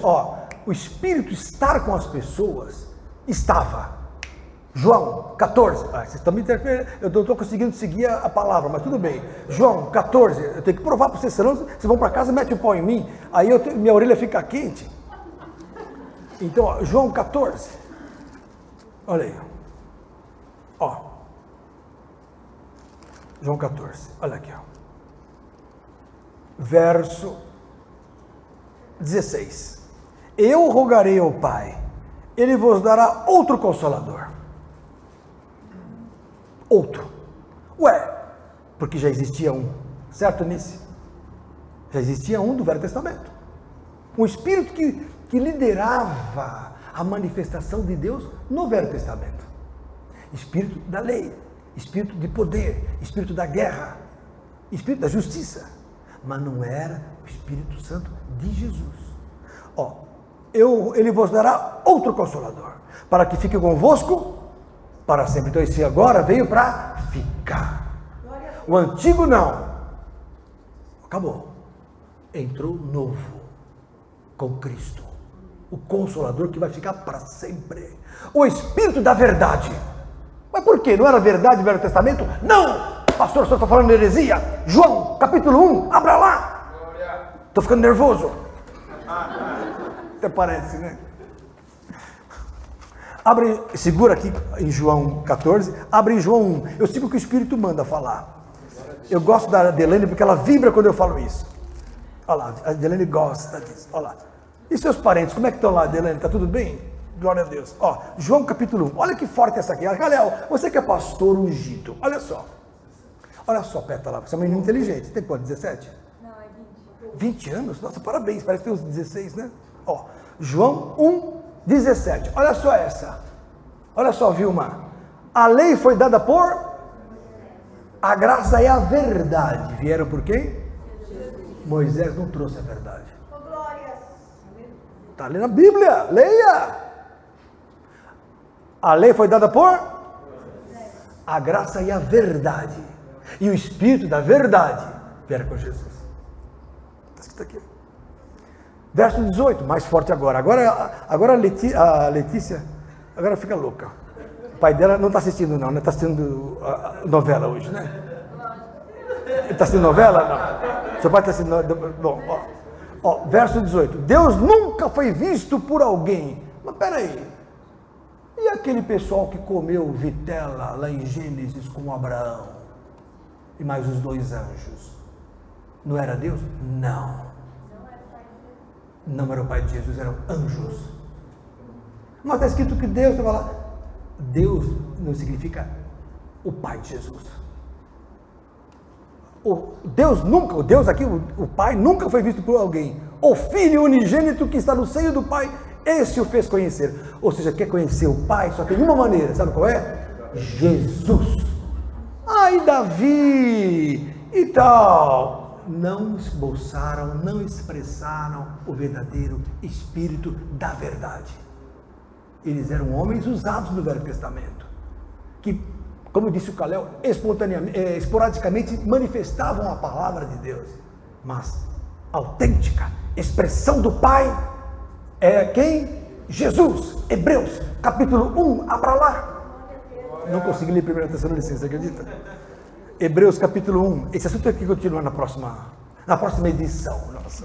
o Espírito estar com as pessoas, estava. João 14, vocês estão me interpretando, eu não estou conseguindo seguir a palavra, mas tudo bem. João 14, eu tenho que provar para vocês, senão vocês vão para casa e metem o pau em mim, aí minha orelha fica quente. Então, João 14, olha aí, João 14, olha aqui, verso 16. Eu rogarei ao Pai, Ele vos dará outro Consolador. Outro. Porque já existia um, certo, Nice? Já existia um do Velho Testamento. Um Espírito que liderava a manifestação de Deus no Velho Testamento. Espírito da lei. Espírito de poder, Espírito da guerra, Espírito da justiça, mas não era o Espírito Santo de Jesus. Ele vos dará outro Consolador, para que fique convosco para sempre. Então esse agora veio para ficar. O antigo não. Acabou. Entrou novo, com Cristo, o Consolador que vai ficar para sempre. O Espírito da verdade. Mas por quê? Não era verdade o Velho Testamento? Não! Pastor, o senhor está falando de heresia? João, capítulo 1, abra lá! Estou ficando nervoso. Até parece, né? Abre, segura aqui em João 14, abre em João 1. Eu sigo o que o Espírito manda falar. Eu gosto da Adelene porque ela vibra quando eu falo isso. Olha lá, a Adelene gosta disso. Olha lá. E seus parentes, como é que estão lá, Adelene? Está tudo bem? Glória a Deus. Ó, João capítulo 1. Olha que forte essa aqui. Galéo, você que é pastor ungido. Olha só. Olha só, Pétala. Você é um menino inteligente. Tem quanto? 17? Não, é 20. 20 anos? Nossa, parabéns. Parece que tem uns 16, né? Ó, João 1, 17. Olha só essa. Olha só, Vilma. A lei foi dada por... A graça e a verdade. Vieram por quem? Moisés não trouxe a verdade. Está ali na Bíblia. Leia. A lei foi dada por... A graça e a verdade. E o Espírito da verdade vieram com Jesus. Está escrito aqui. Verso 18, mais forte agora. Agora a Letícia, agora fica louca. O pai dela não está assistindo não, né? Está assistindo novela hoje, né? Ele está assistindo novela? Não. Seu pai está assistindo... Bom, ó, verso 18. Deus nunca foi visto por alguém. Mas peraí. E aquele pessoal que comeu vitela lá em Gênesis com Abraão? E mais os 2 anjos? Não era Deus? Não. Não era o pai de Jesus, eram anjos. Mas está escrito que Deus estava lá. Deus não significa o pai de Jesus. O Deus aqui, o pai, nunca foi visto por alguém. O Filho unigênito que está no seio do Pai, esse o fez conhecer. Ou seja, quer conhecer o Pai, só tem uma maneira, sabe qual é? Jesus. Ai, Davi e tal. Não esboçaram, não expressaram o verdadeiro espírito da verdade. Eles eram homens usados no Velho Testamento, que, como disse o Calel, esporadicamente manifestavam a palavra de Deus, mas a autêntica expressão do Pai é quem? Jesus. Hebreus, capítulo 1, abra lá. Não consegui ler 1 Tessalonicenses, você acredita? Hebreus, capítulo 1. Esse assunto aqui continua na próxima edição. Nossa.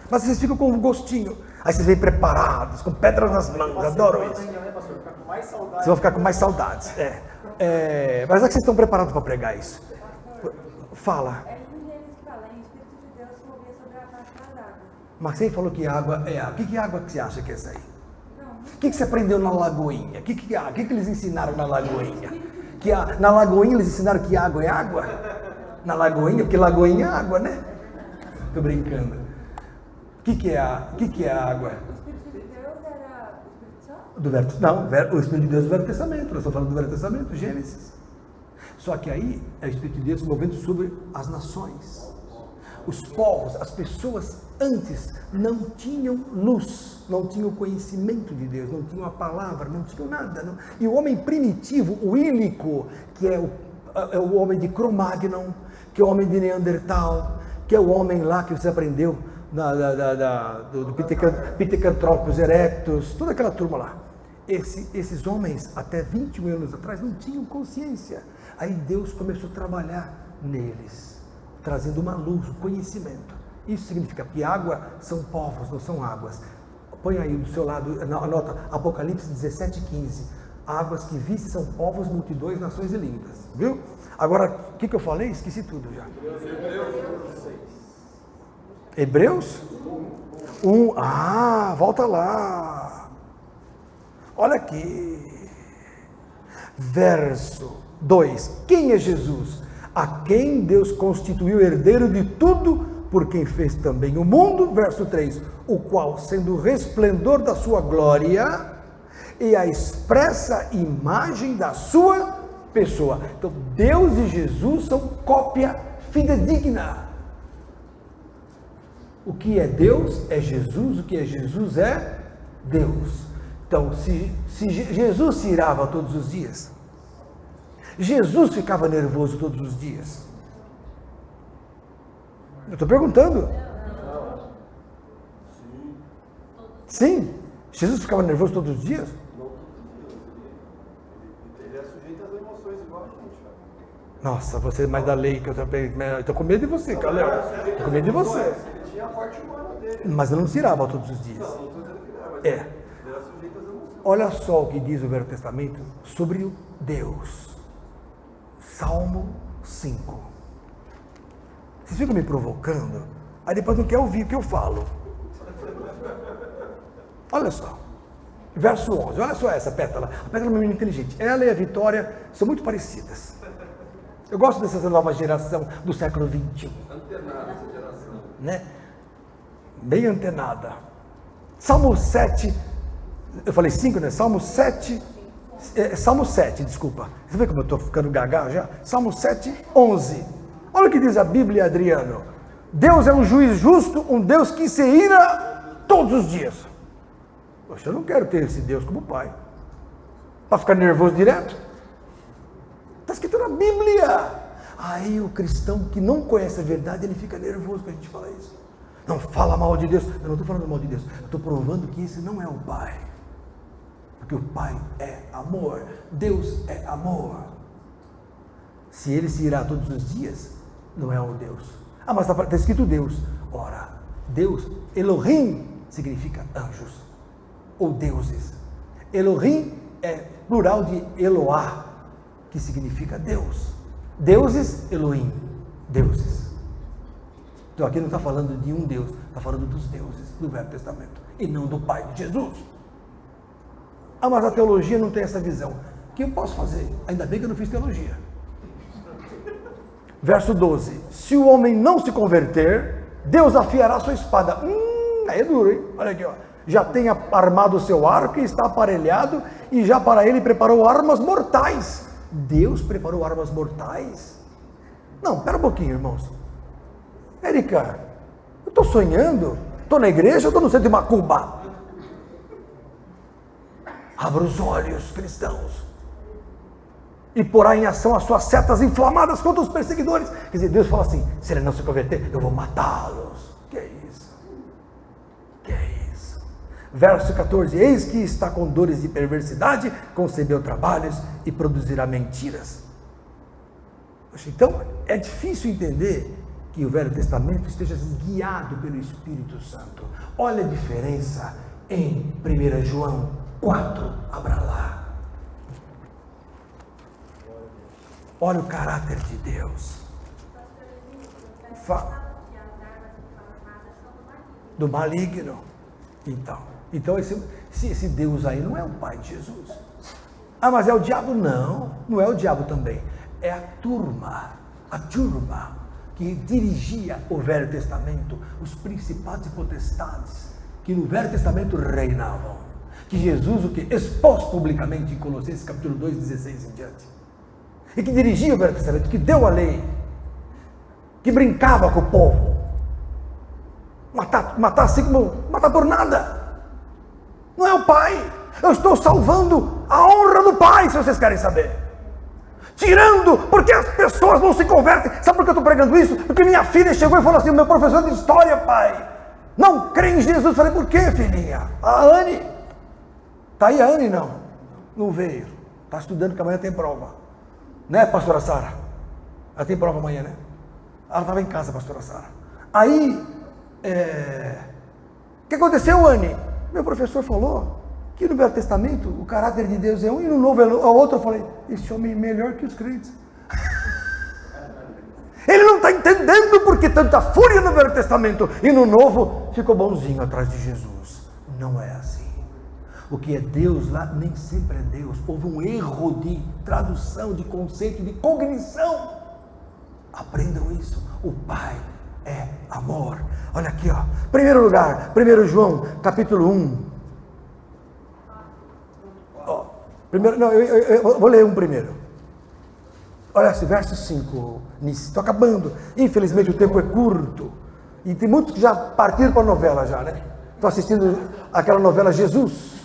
Mas vocês ficam com um gostinho. Aí vocês vêm preparados, com pedras nas mãos. Adoro isso. Vocês vão ficar com mais saudades. Mas é que vocês estão preparados para pregar isso. Fala. É em Gênesis que fala, em Espírito de Deus se movia sobre a face das águas. Mas você falou que água é água. Que água que você acha que é essa aí? O que você aprendeu na Lagoinha? O que eles ensinaram na Lagoinha? Na Lagoinha eles ensinaram que água é água? Na Lagoinha, porque Lagoinha é água, né? Estou brincando. O que é a água? O Espírito de Deus era o Espírito Santo? O Espírito de Deus é do Velho Testamento. Nós estamos falando do Velho Testamento, Gênesis. Só que aí é o Espírito de Deus se movendo sobre as nações. Os povos, as pessoas antes não tinham luz, não tinham conhecimento de Deus, não tinham a palavra, não tinham nada. Não. E o homem primitivo, o ílico, que é o homem de Cro-Magnon, que é o homem de Neandertal, que é o homem lá que você aprendeu do Pithecanthropus erectus, toda aquela turma lá. Esses homens, até 20 mil anos atrás, não tinham consciência. Aí Deus começou a trabalhar neles, trazendo uma luz, um conhecimento. Isso significa que água são povos, não são águas. Põe aí do seu lado, anota Apocalipse 17:15. Águas que viste são povos, multidões, nações e línguas. Viu? Agora, o que eu falei? Esqueci tudo já. Hebreus 1. Volta lá. Olha aqui. Verso 2. Quem é Jesus? A quem Deus constituiu herdeiro de tudo, por quem fez também o mundo. Verso 3. O qual, sendo o resplendor da sua glória e a expressa imagem da sua pessoa. Então, Deus e Jesus são cópia fidedigna. O que é Deus é Jesus, o que é Jesus é Deus. Então, se Jesus se irava todos os dias, Jesus ficava nervoso todos os dias. Eu estou perguntando. Sim. Jesus ficava nervoso todos os dias? Ele é sujeito às emoções igual a gente. Nossa, você é mais da lei que eu estou com medo de você, Calel. Estou com medo de você. Ele tinha a parte humana dele. Mas eu não se irava todos os dias. Não estou dizendo que não, mas É. Olha só o que diz o Velho Testamento sobre o Deus. Salmo 5. Vocês ficam me provocando, aí depois não quer ouvir o que eu falo. Olha só. Verso 11. Olha só essa pétala. A pétala é uma menina inteligente. Ela e a Vitória são muito parecidas. Eu gosto dessa nova geração do século XXI. Antenada essa geração. Né? Bem antenada. Salmo 7, eu falei 5, né? Salmo 7, Salmo 7, desculpa. Você vê como eu estou ficando gaga já? Salmo 7, 11. Olha o que diz a Bíblia, Adriano. Deus é um juiz justo, um Deus que se ira todos os dias. Poxa, eu não quero ter esse Deus como pai. Para ficar nervoso direto. Está escrito na Bíblia. Aí o cristão que não conhece a verdade, ele fica nervoso quando a gente fala isso. Não fala mal de Deus. Eu não estou falando mal de Deus. Eu estou provando que esse não é o Pai. Porque o Pai é amor. Deus é amor. Se ele se irá todos os dias, não é o Deus. Ah, mas está escrito Deus. Ora, Deus, Elohim, significa anjos. Ou deuses. Elohim é plural de Eloá, que significa Deus. Deuses, Elohim. Deuses. Então aqui não está falando de um Deus, está falando dos deuses do Velho Testamento, e não do Pai de Jesus. Ah, mas a teologia não tem essa visão. O que eu posso fazer? Ainda bem que eu não fiz teologia. Verso 12. Se o homem não se converter, Deus afiará sua espada. Aí é duro, hein? Olha aqui, ó. Já tem armado o seu arco e está aparelhado, e já para ele preparou armas mortais. Deus preparou armas mortais? Não, pera um pouquinho, irmãos. Érica, eu estou sonhando? Estou na igreja ou estou no centro de Macumba? Abra os olhos, cristãos, e porá em ação as suas setas inflamadas contra os perseguidores. Quer dizer, Deus fala assim, se ele não se converter, eu vou matá-los. Que é isso? Que é isso? Verso 14, eis que está com dores de perversidade, concebeu trabalhos e produzirá mentiras. Então, é difícil entender que o Velho Testamento esteja guiado pelo Espírito Santo. Olha a diferença em 1 João 4, abra lá. Olha o caráter de Deus. Do maligno. Então esse Deus aí não é o Pai de Jesus. Ah, mas é o diabo? Não, não é o diabo também. É a turma que dirigia o Velho Testamento, os principados e potestades, que no Velho Testamento reinavam, que Jesus o que expôs publicamente em Colossenses capítulo 2, 16 em diante, e que dirigia o Velho Testamento, que deu a lei, que brincava com o povo, matar assim como matar por nada, não é o Pai. Eu estou salvando a honra do Pai, se vocês querem saber. Tirando, porque as pessoas não se convertem. Sabe por que eu estou pregando isso? Porque minha filha chegou e falou assim, o meu professor de história, pai, não crê em Jesus. Eu falei, por quê, filhinha? A Anne. Está aí a Anne? Não veio. Está estudando, porque amanhã tem prova. Né, pastora Sara? Ela tem prova amanhã, né? Ela estava em casa, pastora Sara. Aí, o que aconteceu, Anne? Meu professor falou que no Velho Testamento o caráter de Deus é um e no Novo é outro. Eu falei, esse homem é melhor que os crentes. Ele não está entendendo porque tanta fúria no Velho Testamento e no Novo ficou bonzinho atrás de Jesus. Não é assim. O que é Deus lá nem sempre é Deus. Houve um erro de tradução, de conceito, de cognição. Aprendam isso. O Pai é amor. Olha aqui, ó. Primeiro lugar, 1 João, capítulo 1. Primeiro, não, eu vou ler um primeiro. Olha esse verso 5. Estou acabando. Infelizmente o tempo é curto. E tem muitos que já partiram para a novela já, né? Estou assistindo aquela novela Jesus.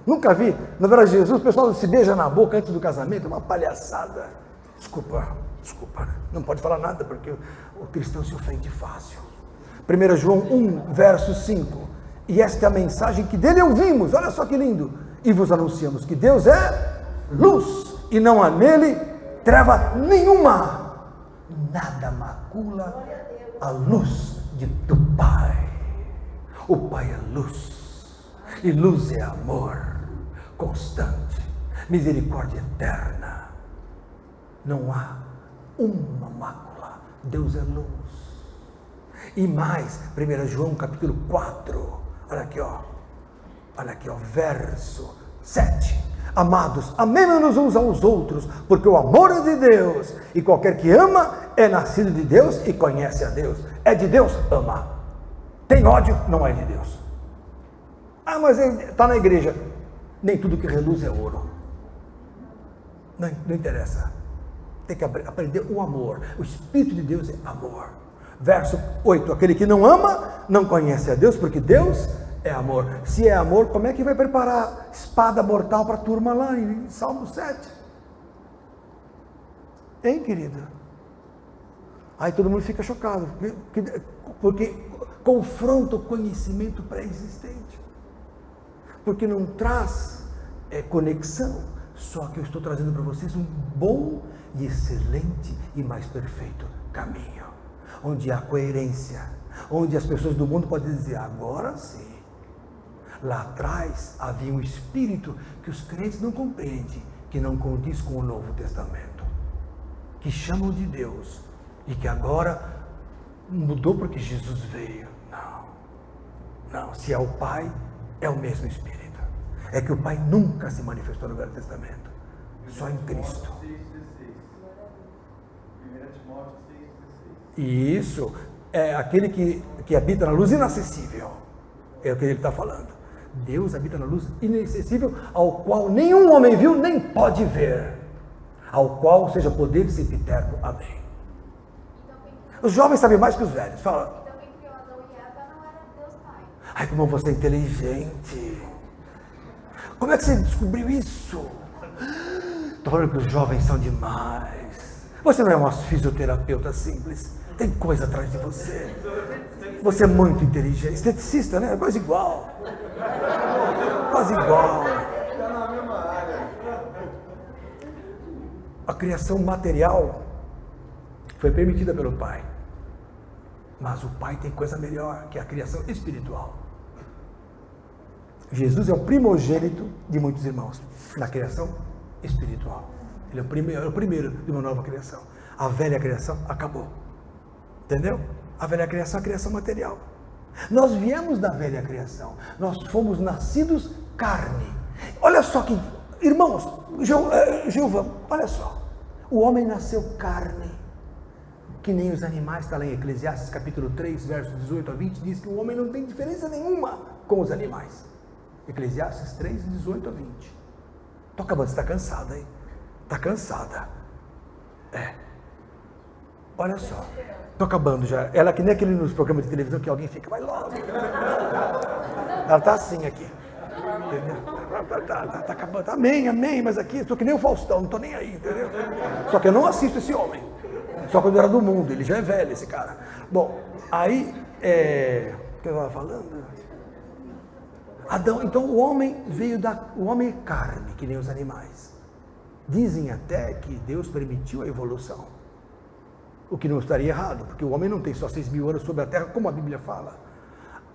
Nunca vi. Novela Jesus, o pessoal se beija na boca antes do casamento. Uma palhaçada. Desculpa. Não pode falar nada porque o cristão se ofende fácil. 1 João 1, verso 5. E esta é a mensagem que dele ouvimos. Olha só que lindo. E vos anunciamos que Deus é luz, e não há nele treva nenhuma. Nada macula a luz do Pai. O Pai é luz. E luz é amor constante, misericórdia eterna. Não há uma mácula. Deus é luz. E mais, 1 João capítulo 4, olha aqui, verso 7. Amados, amemos-nos uns aos outros, porque o amor é de Deus, e qualquer que ama é nascido de Deus e conhece a Deus. É de Deus, ama. Tem ódio, não é de Deus. Ah, mas está na igreja. Nem tudo que reluz é ouro. Não interessa. Tem que aprender o amor. O Espírito de Deus é amor. Verso 8. Aquele que não ama, não conhece a Deus, porque Deus é amor. Se é amor, como é que vai preparar espada mortal para a turma lá em Salmo 7? Hein, querido? Aí todo mundo fica chocado, porque confronta o conhecimento pré-existente. Porque não traz conexão. Só que eu estou trazendo para vocês um bom e excelente e mais perfeito caminho. Onde há coerência. Onde as pessoas do mundo podem dizer, agora sim. Lá atrás havia um espírito que os crentes não compreendem, que não condiz com o Novo Testamento, que chamam de Deus e que agora mudou porque Jesus veio. Não, se é o Pai, é o mesmo Espírito. É que o Pai nunca se manifestou no Velho Testamento, só em Cristo. 1 Timóteo 6,16. E isso é aquele que habita na luz inacessível, é o que ele está falando. Deus habita na luz inacessível, ao qual nenhum homem viu, nem pode ver, ao qual seja poder sempre eterno. Amém. Os jovens sabem mais que os velhos. Fala. Então quem criou Adão e Eva não era Deus Pai. Ai, como você é inteligente. Como é que você descobriu isso? Estou falando que os jovens são demais. Você não é uma fisioterapeuta simples. Tem coisa atrás de você. Você é muito inteligente. Esteticista, né? Quase igual. Quase igual. Está na mesma área. A criação material foi permitida pelo Pai. Mas o Pai tem coisa melhor, que é a criação espiritual. Jesus é o primogênito de muitos irmãos na criação espiritual. Ele é o primeiro de uma nova criação. A velha criação acabou. Entendeu? A velha criação é a criação material. Nós viemos da velha criação. Nós fomos nascidos carne. Olha só que, irmãos, Gilva, olha só. O homem nasceu carne, que nem os animais. Está lá em Eclesiastes capítulo 3, versos 18 a 20, diz que o homem não tem diferença nenhuma com os animais. Eclesiastes 3, 18 a 20. Tô acabando, você está cansada, hein? Está cansada. Olha só. Estou acabando já. Ela que nem aquele nos programas de televisão que alguém fica, vai logo. Ela está assim aqui. Entendeu? Está acabando. Amém, mas aqui, estou que nem o Faustão, não estou nem aí, entendeu? Só que eu não assisto esse homem. Só quando era do mundo, ele já é velho, esse cara. Bom, aí, o que eu estava falando? Adão, então o homem o homem é carne, que nem os animais. Dizem até que Deus permitiu a evolução. O que não estaria errado, porque o homem não tem só 6.000 anos sobre a terra, como a Bíblia fala.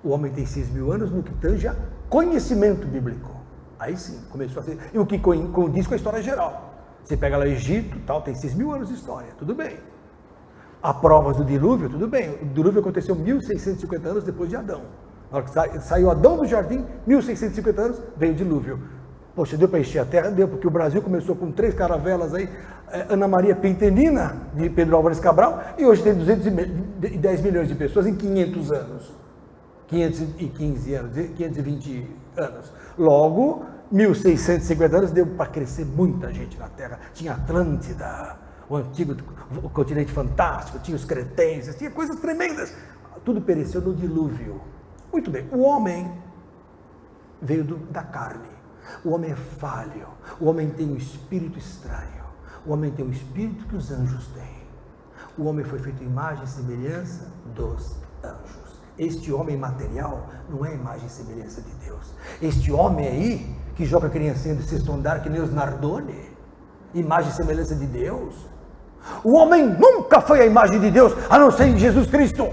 O homem tem 6.000 anos no que tange a conhecimento bíblico. Aí sim, começou a ser. E o que condiz com a história geral. Você pega lá Egito, tal, tem 6.000 anos de história, tudo bem. Há provas do dilúvio, tudo bem. O dilúvio aconteceu 1.650 anos depois de Adão. Na hora que saiu Adão do jardim, 1.650 anos, veio o dilúvio. Poxa, deu para encher a terra? Deu, porque o Brasil começou com 3 caravelas aí, Ana Maria Pentenina, de Pedro Álvares Cabral, e hoje tem 210 milhões de pessoas em 500 anos. 515 anos, 520 anos. Logo, 1.650 anos deu para crescer muita gente na Terra. Tinha Atlântida, o continente fantástico, tinha os cretenses, tinha coisas tremendas. Tudo pereceu no dilúvio. Muito bem, o homem veio da carne. O homem é falho. O homem tem um espírito estranho. O homem tem um espírito que os anjos têm. O homem foi feito em imagem e semelhança dos anjos. Este homem material não é imagem e semelhança de Deus. Este homem aí, que joga a criancinha do sexto andar, que nem os Nardoni, imagem e semelhança de Deus. O homem nunca foi a imagem de Deus, a não ser em Jesus Cristo.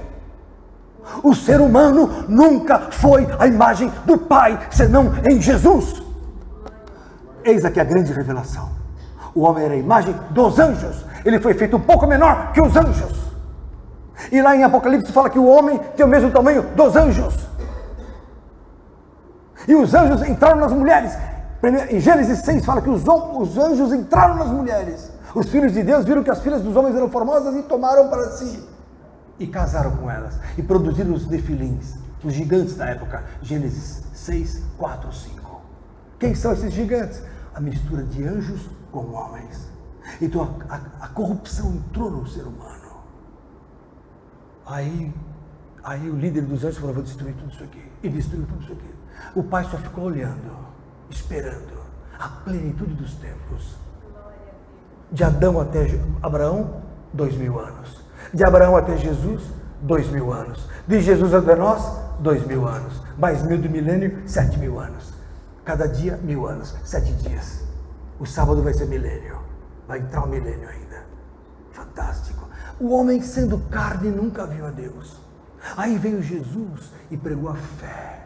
O ser humano nunca foi a imagem do Pai, senão em Jesus. Eis aqui a grande revelação. O homem era a imagem dos anjos. Ele foi feito um pouco menor que os anjos. E lá em Apocalipse fala que o homem tem o mesmo tamanho dos anjos. E os anjos entraram nas mulheres. Em Gênesis 6 fala que os anjos entraram nas mulheres. Os filhos de Deus viram que as filhas dos homens eram formosas e tomaram para si. E casaram com elas. E produziram os nefilins, os gigantes da época. Gênesis 6, 4, 5. Quem são esses gigantes? A mistura de anjos com homens. Então a corrupção entrou no ser humano. Aí o líder dos anjos falou: vou destruir tudo isso aqui. E destruiu tudo isso aqui. O pai só ficou olhando, esperando a plenitude dos tempos. De Adão até Abraão, 2000 anos. De Abraão até Jesus, 2000 anos. De Jesus até nós, 2000 anos. Mais 1000 do milênio, 7000 anos. Cada dia, 1000 anos, 7 dias. O sábado vai ser milênio. Vai entrar o milênio ainda. Fantástico. O homem, sendo carne, nunca viu a Deus. Aí veio Jesus e pregou a fé.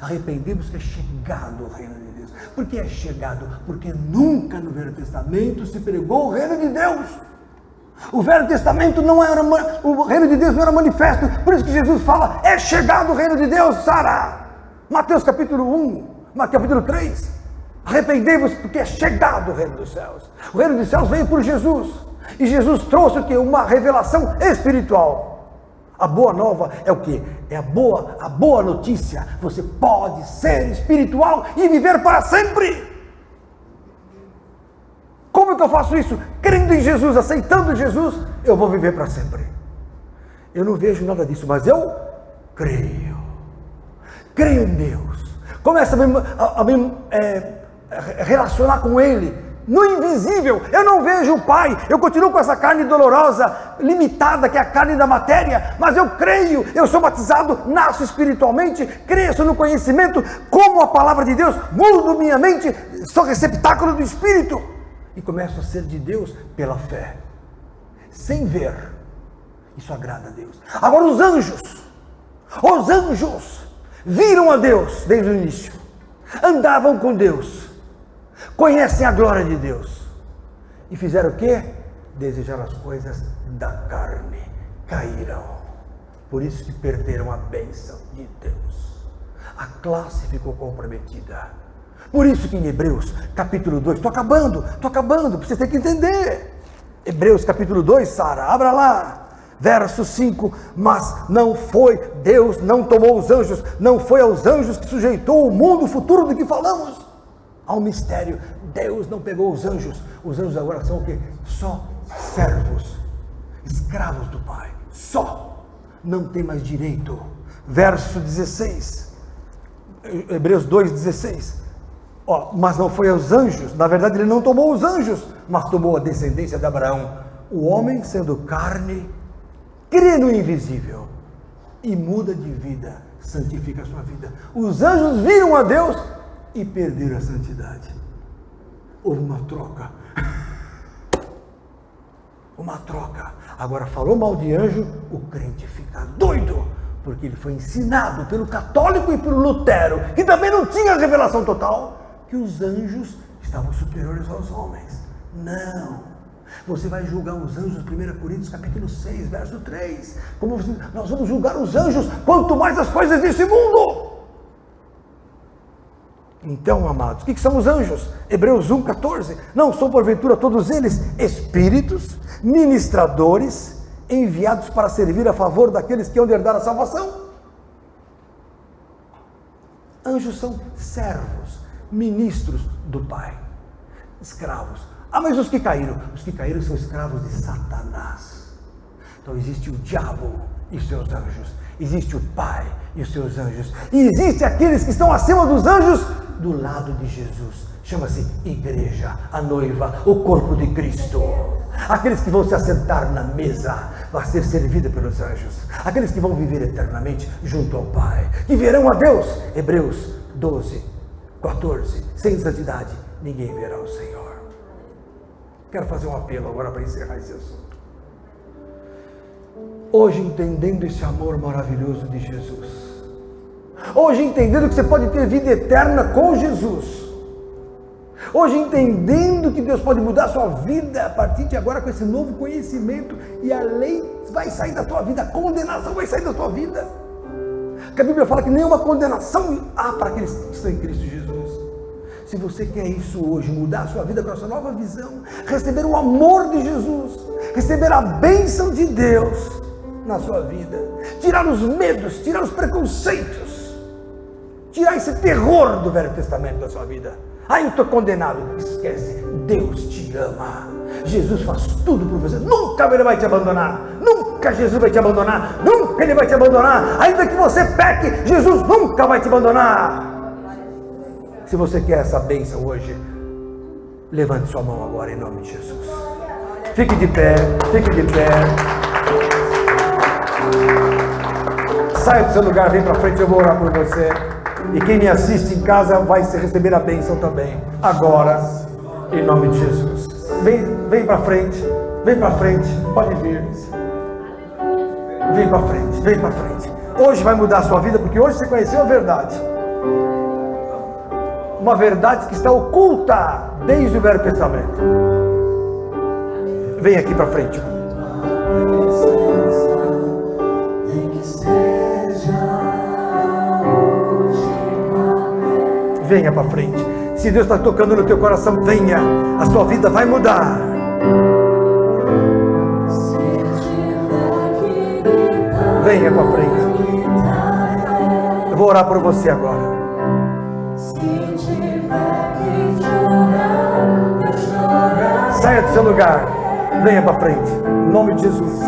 Arrependemos que é chegado o reino de Deus. Por que é chegado? Porque nunca no Velho Testamento se pregou o reino de Deus. O Velho Testamento não era, o reino de Deus não era manifesto. Por isso que Jesus fala: é chegado o reino de Deus, Sara. Mateus capítulo 1, capítulo 3. Arrependei-vos porque é chegado o reino dos céus. O reino dos céus veio por Jesus. E Jesus trouxe o quê? Uma revelação espiritual. A boa nova é o quê? É a boa notícia. Você pode ser espiritual e viver para sempre. Como que eu faço isso? Crendo em Jesus, aceitando Jesus, eu vou viver para sempre. Eu não vejo nada disso, mas eu creio. Creio em Deus. Começa a me relacionar com Ele. No invisível, eu não vejo o Pai, eu continuo com essa carne dolorosa, limitada, que é a carne da matéria, mas eu creio, eu sou batizado, nasço espiritualmente, cresço no conhecimento, como a palavra de Deus, mudo minha mente, sou receptáculo do Espírito, e começo a ser de Deus pela fé, sem ver. Isso agrada a Deus. Agora os anjos viram a Deus desde o início, andavam com Deus, conhecem a glória de Deus e fizeram o quê? Desejaram as coisas da carne, caíram. Por isso que perderam a bênção de Deus. A classe ficou comprometida. Por isso que em Hebreus capítulo 2, estou acabando, vocês têm que entender. Hebreus capítulo 2, Sara, abra lá, verso 5, mas não foi Deus, não tomou os anjos, não foi aos anjos que sujeitou o mundo futuro do que falamos. Há um mistério. Deus não pegou os anjos agora são o quê? Só servos, escravos do Pai, só, não tem mais direito. Verso 16, Hebreus 2,16, mas não foi aos anjos, na verdade ele não tomou os anjos, mas tomou a descendência de Abraão. O homem, sendo carne, crê no invisível e muda de vida, santifica a sua vida. Os anjos viram a Deus e perderam a santidade. Houve uma troca. Uma troca. Agora falou mal de anjo, o crente fica doido, porque ele foi ensinado pelo católico e pelo Lutero, que também não tinha revelação total, que os anjos estavam superiores aos homens. Não. Você vai julgar os anjos, 1 Coríntios capítulo 6, verso 3. Nós vamos julgar os anjos, quanto mais as coisas desse mundo. Então, amados, o que são os anjos? Hebreus 1,14. Não são porventura todos eles espíritos, ministradores, enviados para servir a favor daqueles que hão de herdar a salvação? Anjos são servos, ministros do Pai, escravos. Mas os que caíram? Os que caíram são escravos de Satanás. Então existe o diabo e seus anjos, existe o Pai e os seus anjos, e existe aqueles que estão acima dos anjos, do lado de Jesus, chama-se igreja, a noiva, o corpo de Cristo. Aqueles que vão se assentar na mesa, vai ser servida pelos anjos, aqueles que vão viver eternamente junto ao Pai, que verão a Deus. Hebreus 12:14, sem santidade ninguém verá o Senhor. Quero fazer um apelo agora para encerrar esse assunto. Hoje entendendo esse amor maravilhoso de Jesus. Hoje entendendo que você pode ter vida eterna com Jesus. Hoje entendendo que Deus pode mudar a sua vida a partir de agora com esse novo conhecimento, e a lei vai sair da tua vida, a condenação vai sair da tua vida. Porque a Bíblia fala que nenhuma condenação há para aqueles que estão em Cristo Jesus. Se você quer isso hoje, mudar a sua vida com essa nova visão, receber o amor de Jesus, receber a bênção de Deus na sua vida, tirar os medos, tirar os preconceitos, tirar esse terror do Velho Testamento da sua vida. Eu estou condenado. Esquece, Deus te ama. Jesus faz tudo por você. Nunca Ele vai te abandonar. Nunca Jesus vai te abandonar. Nunca Ele vai te abandonar. Ainda que você peque, Jesus nunca vai te abandonar. Se você quer essa bênção hoje, levante sua mão agora em nome de Jesus. Fique de pé, fique de pé. Saia do seu lugar, vem para frente, eu vou orar por você. E quem me assiste em casa vai receber a bênção também. Agora, em nome de Jesus. Vem para frente, pode vir. Vem para frente. Hoje vai mudar a sua vida, porque hoje você conheceu a verdade. Uma verdade que está oculta desde o Velho Testamento. Vem aqui para frente. Venha para frente. Se Deus está tocando no teu coração, venha. A sua vida vai mudar. Venha para frente. Eu vou orar por você agora. Saia do seu lugar. Venha para frente. Em nome de Jesus.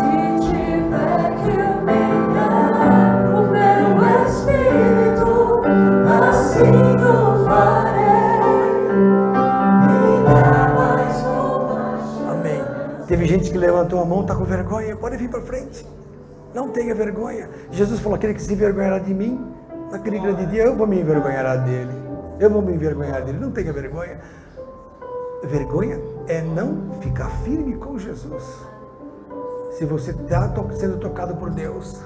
Amém. Teve gente que levantou a mão, está com vergonha. Pode vir para frente. Não tenha vergonha. Jesus falou: aquele que se envergonhará de mim, naquele grande dia eu vou me envergonhar dele. Não tenha vergonha. Vergonha é não ficar firme com Jesus. Se você está sendo tocado por Deus,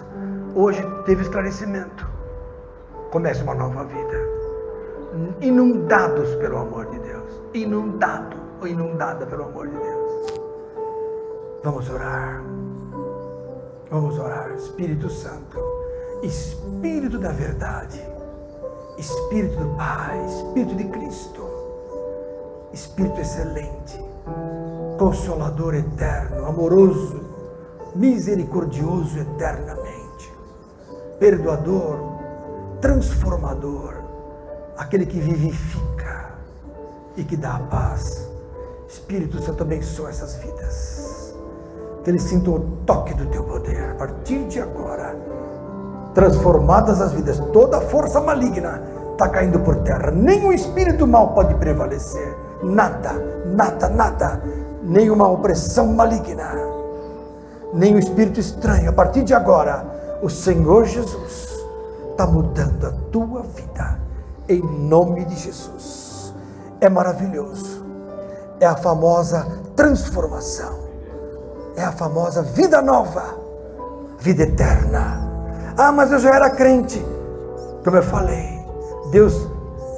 hoje teve esclarecimento. Comece uma nova vida. Inundados pelo amor de Deus. Inundado ou inundada pelo amor de Deus. Vamos orar. Espírito Santo, Espírito da verdade, Espírito do Pai, Espírito de Cristo, Espírito excelente, Consolador eterno, amoroso, misericordioso eternamente, perdoador, transformador, aquele que vivifica e que dá a paz. Espírito Santo, abençoa essas vidas. Que eles sintam o toque do teu poder. A partir de agora, transformadas as vidas, toda a força maligna está caindo por terra. Nenhum espírito mal pode prevalecer. Nada. Nenhuma opressão maligna. Nenhum espírito estranho. A partir de agora, o Senhor Jesus está mudando a tua vida. Em nome de Jesus. É maravilhoso. É a famosa transformação. É a famosa vida nova, vida eterna. Mas eu já era crente. Como eu falei, Deus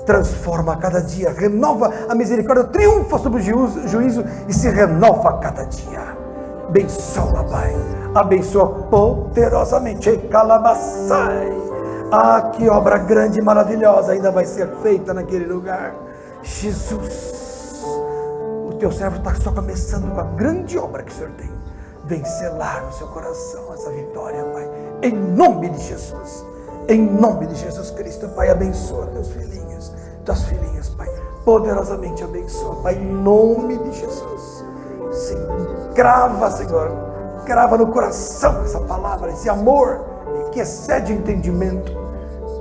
transforma a cada dia, renova a misericórdia, triunfa sobre o juízo e se renova a cada dia. Abençoa, Pai, abençoa poderosamente. Que obra grande e maravilhosa ainda vai ser feita naquele lugar. Jesus, o teu servo está só começando com a grande obra que o Senhor tem. Vem selar no seu coração essa vitória, Pai, em nome de Jesus, em nome de Jesus Cristo, Pai. Abençoa teus filhinhos, tuas filhinhas, Pai, poderosamente abençoa, Pai, em nome de Jesus. Sim, crava, Senhor, crava no coração essa palavra, esse amor que excede o entendimento.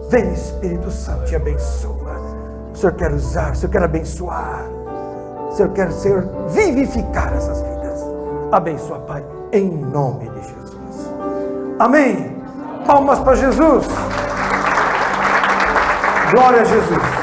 Vem, Espírito Santo, te abençoa. O Senhor quer usar, o Senhor quer abençoar, o Senhor quer, Senhor, vivificar essas vidas. Abençoa, Pai, em nome de Jesus. Amém. Palmas para Jesus. Glória a Jesus.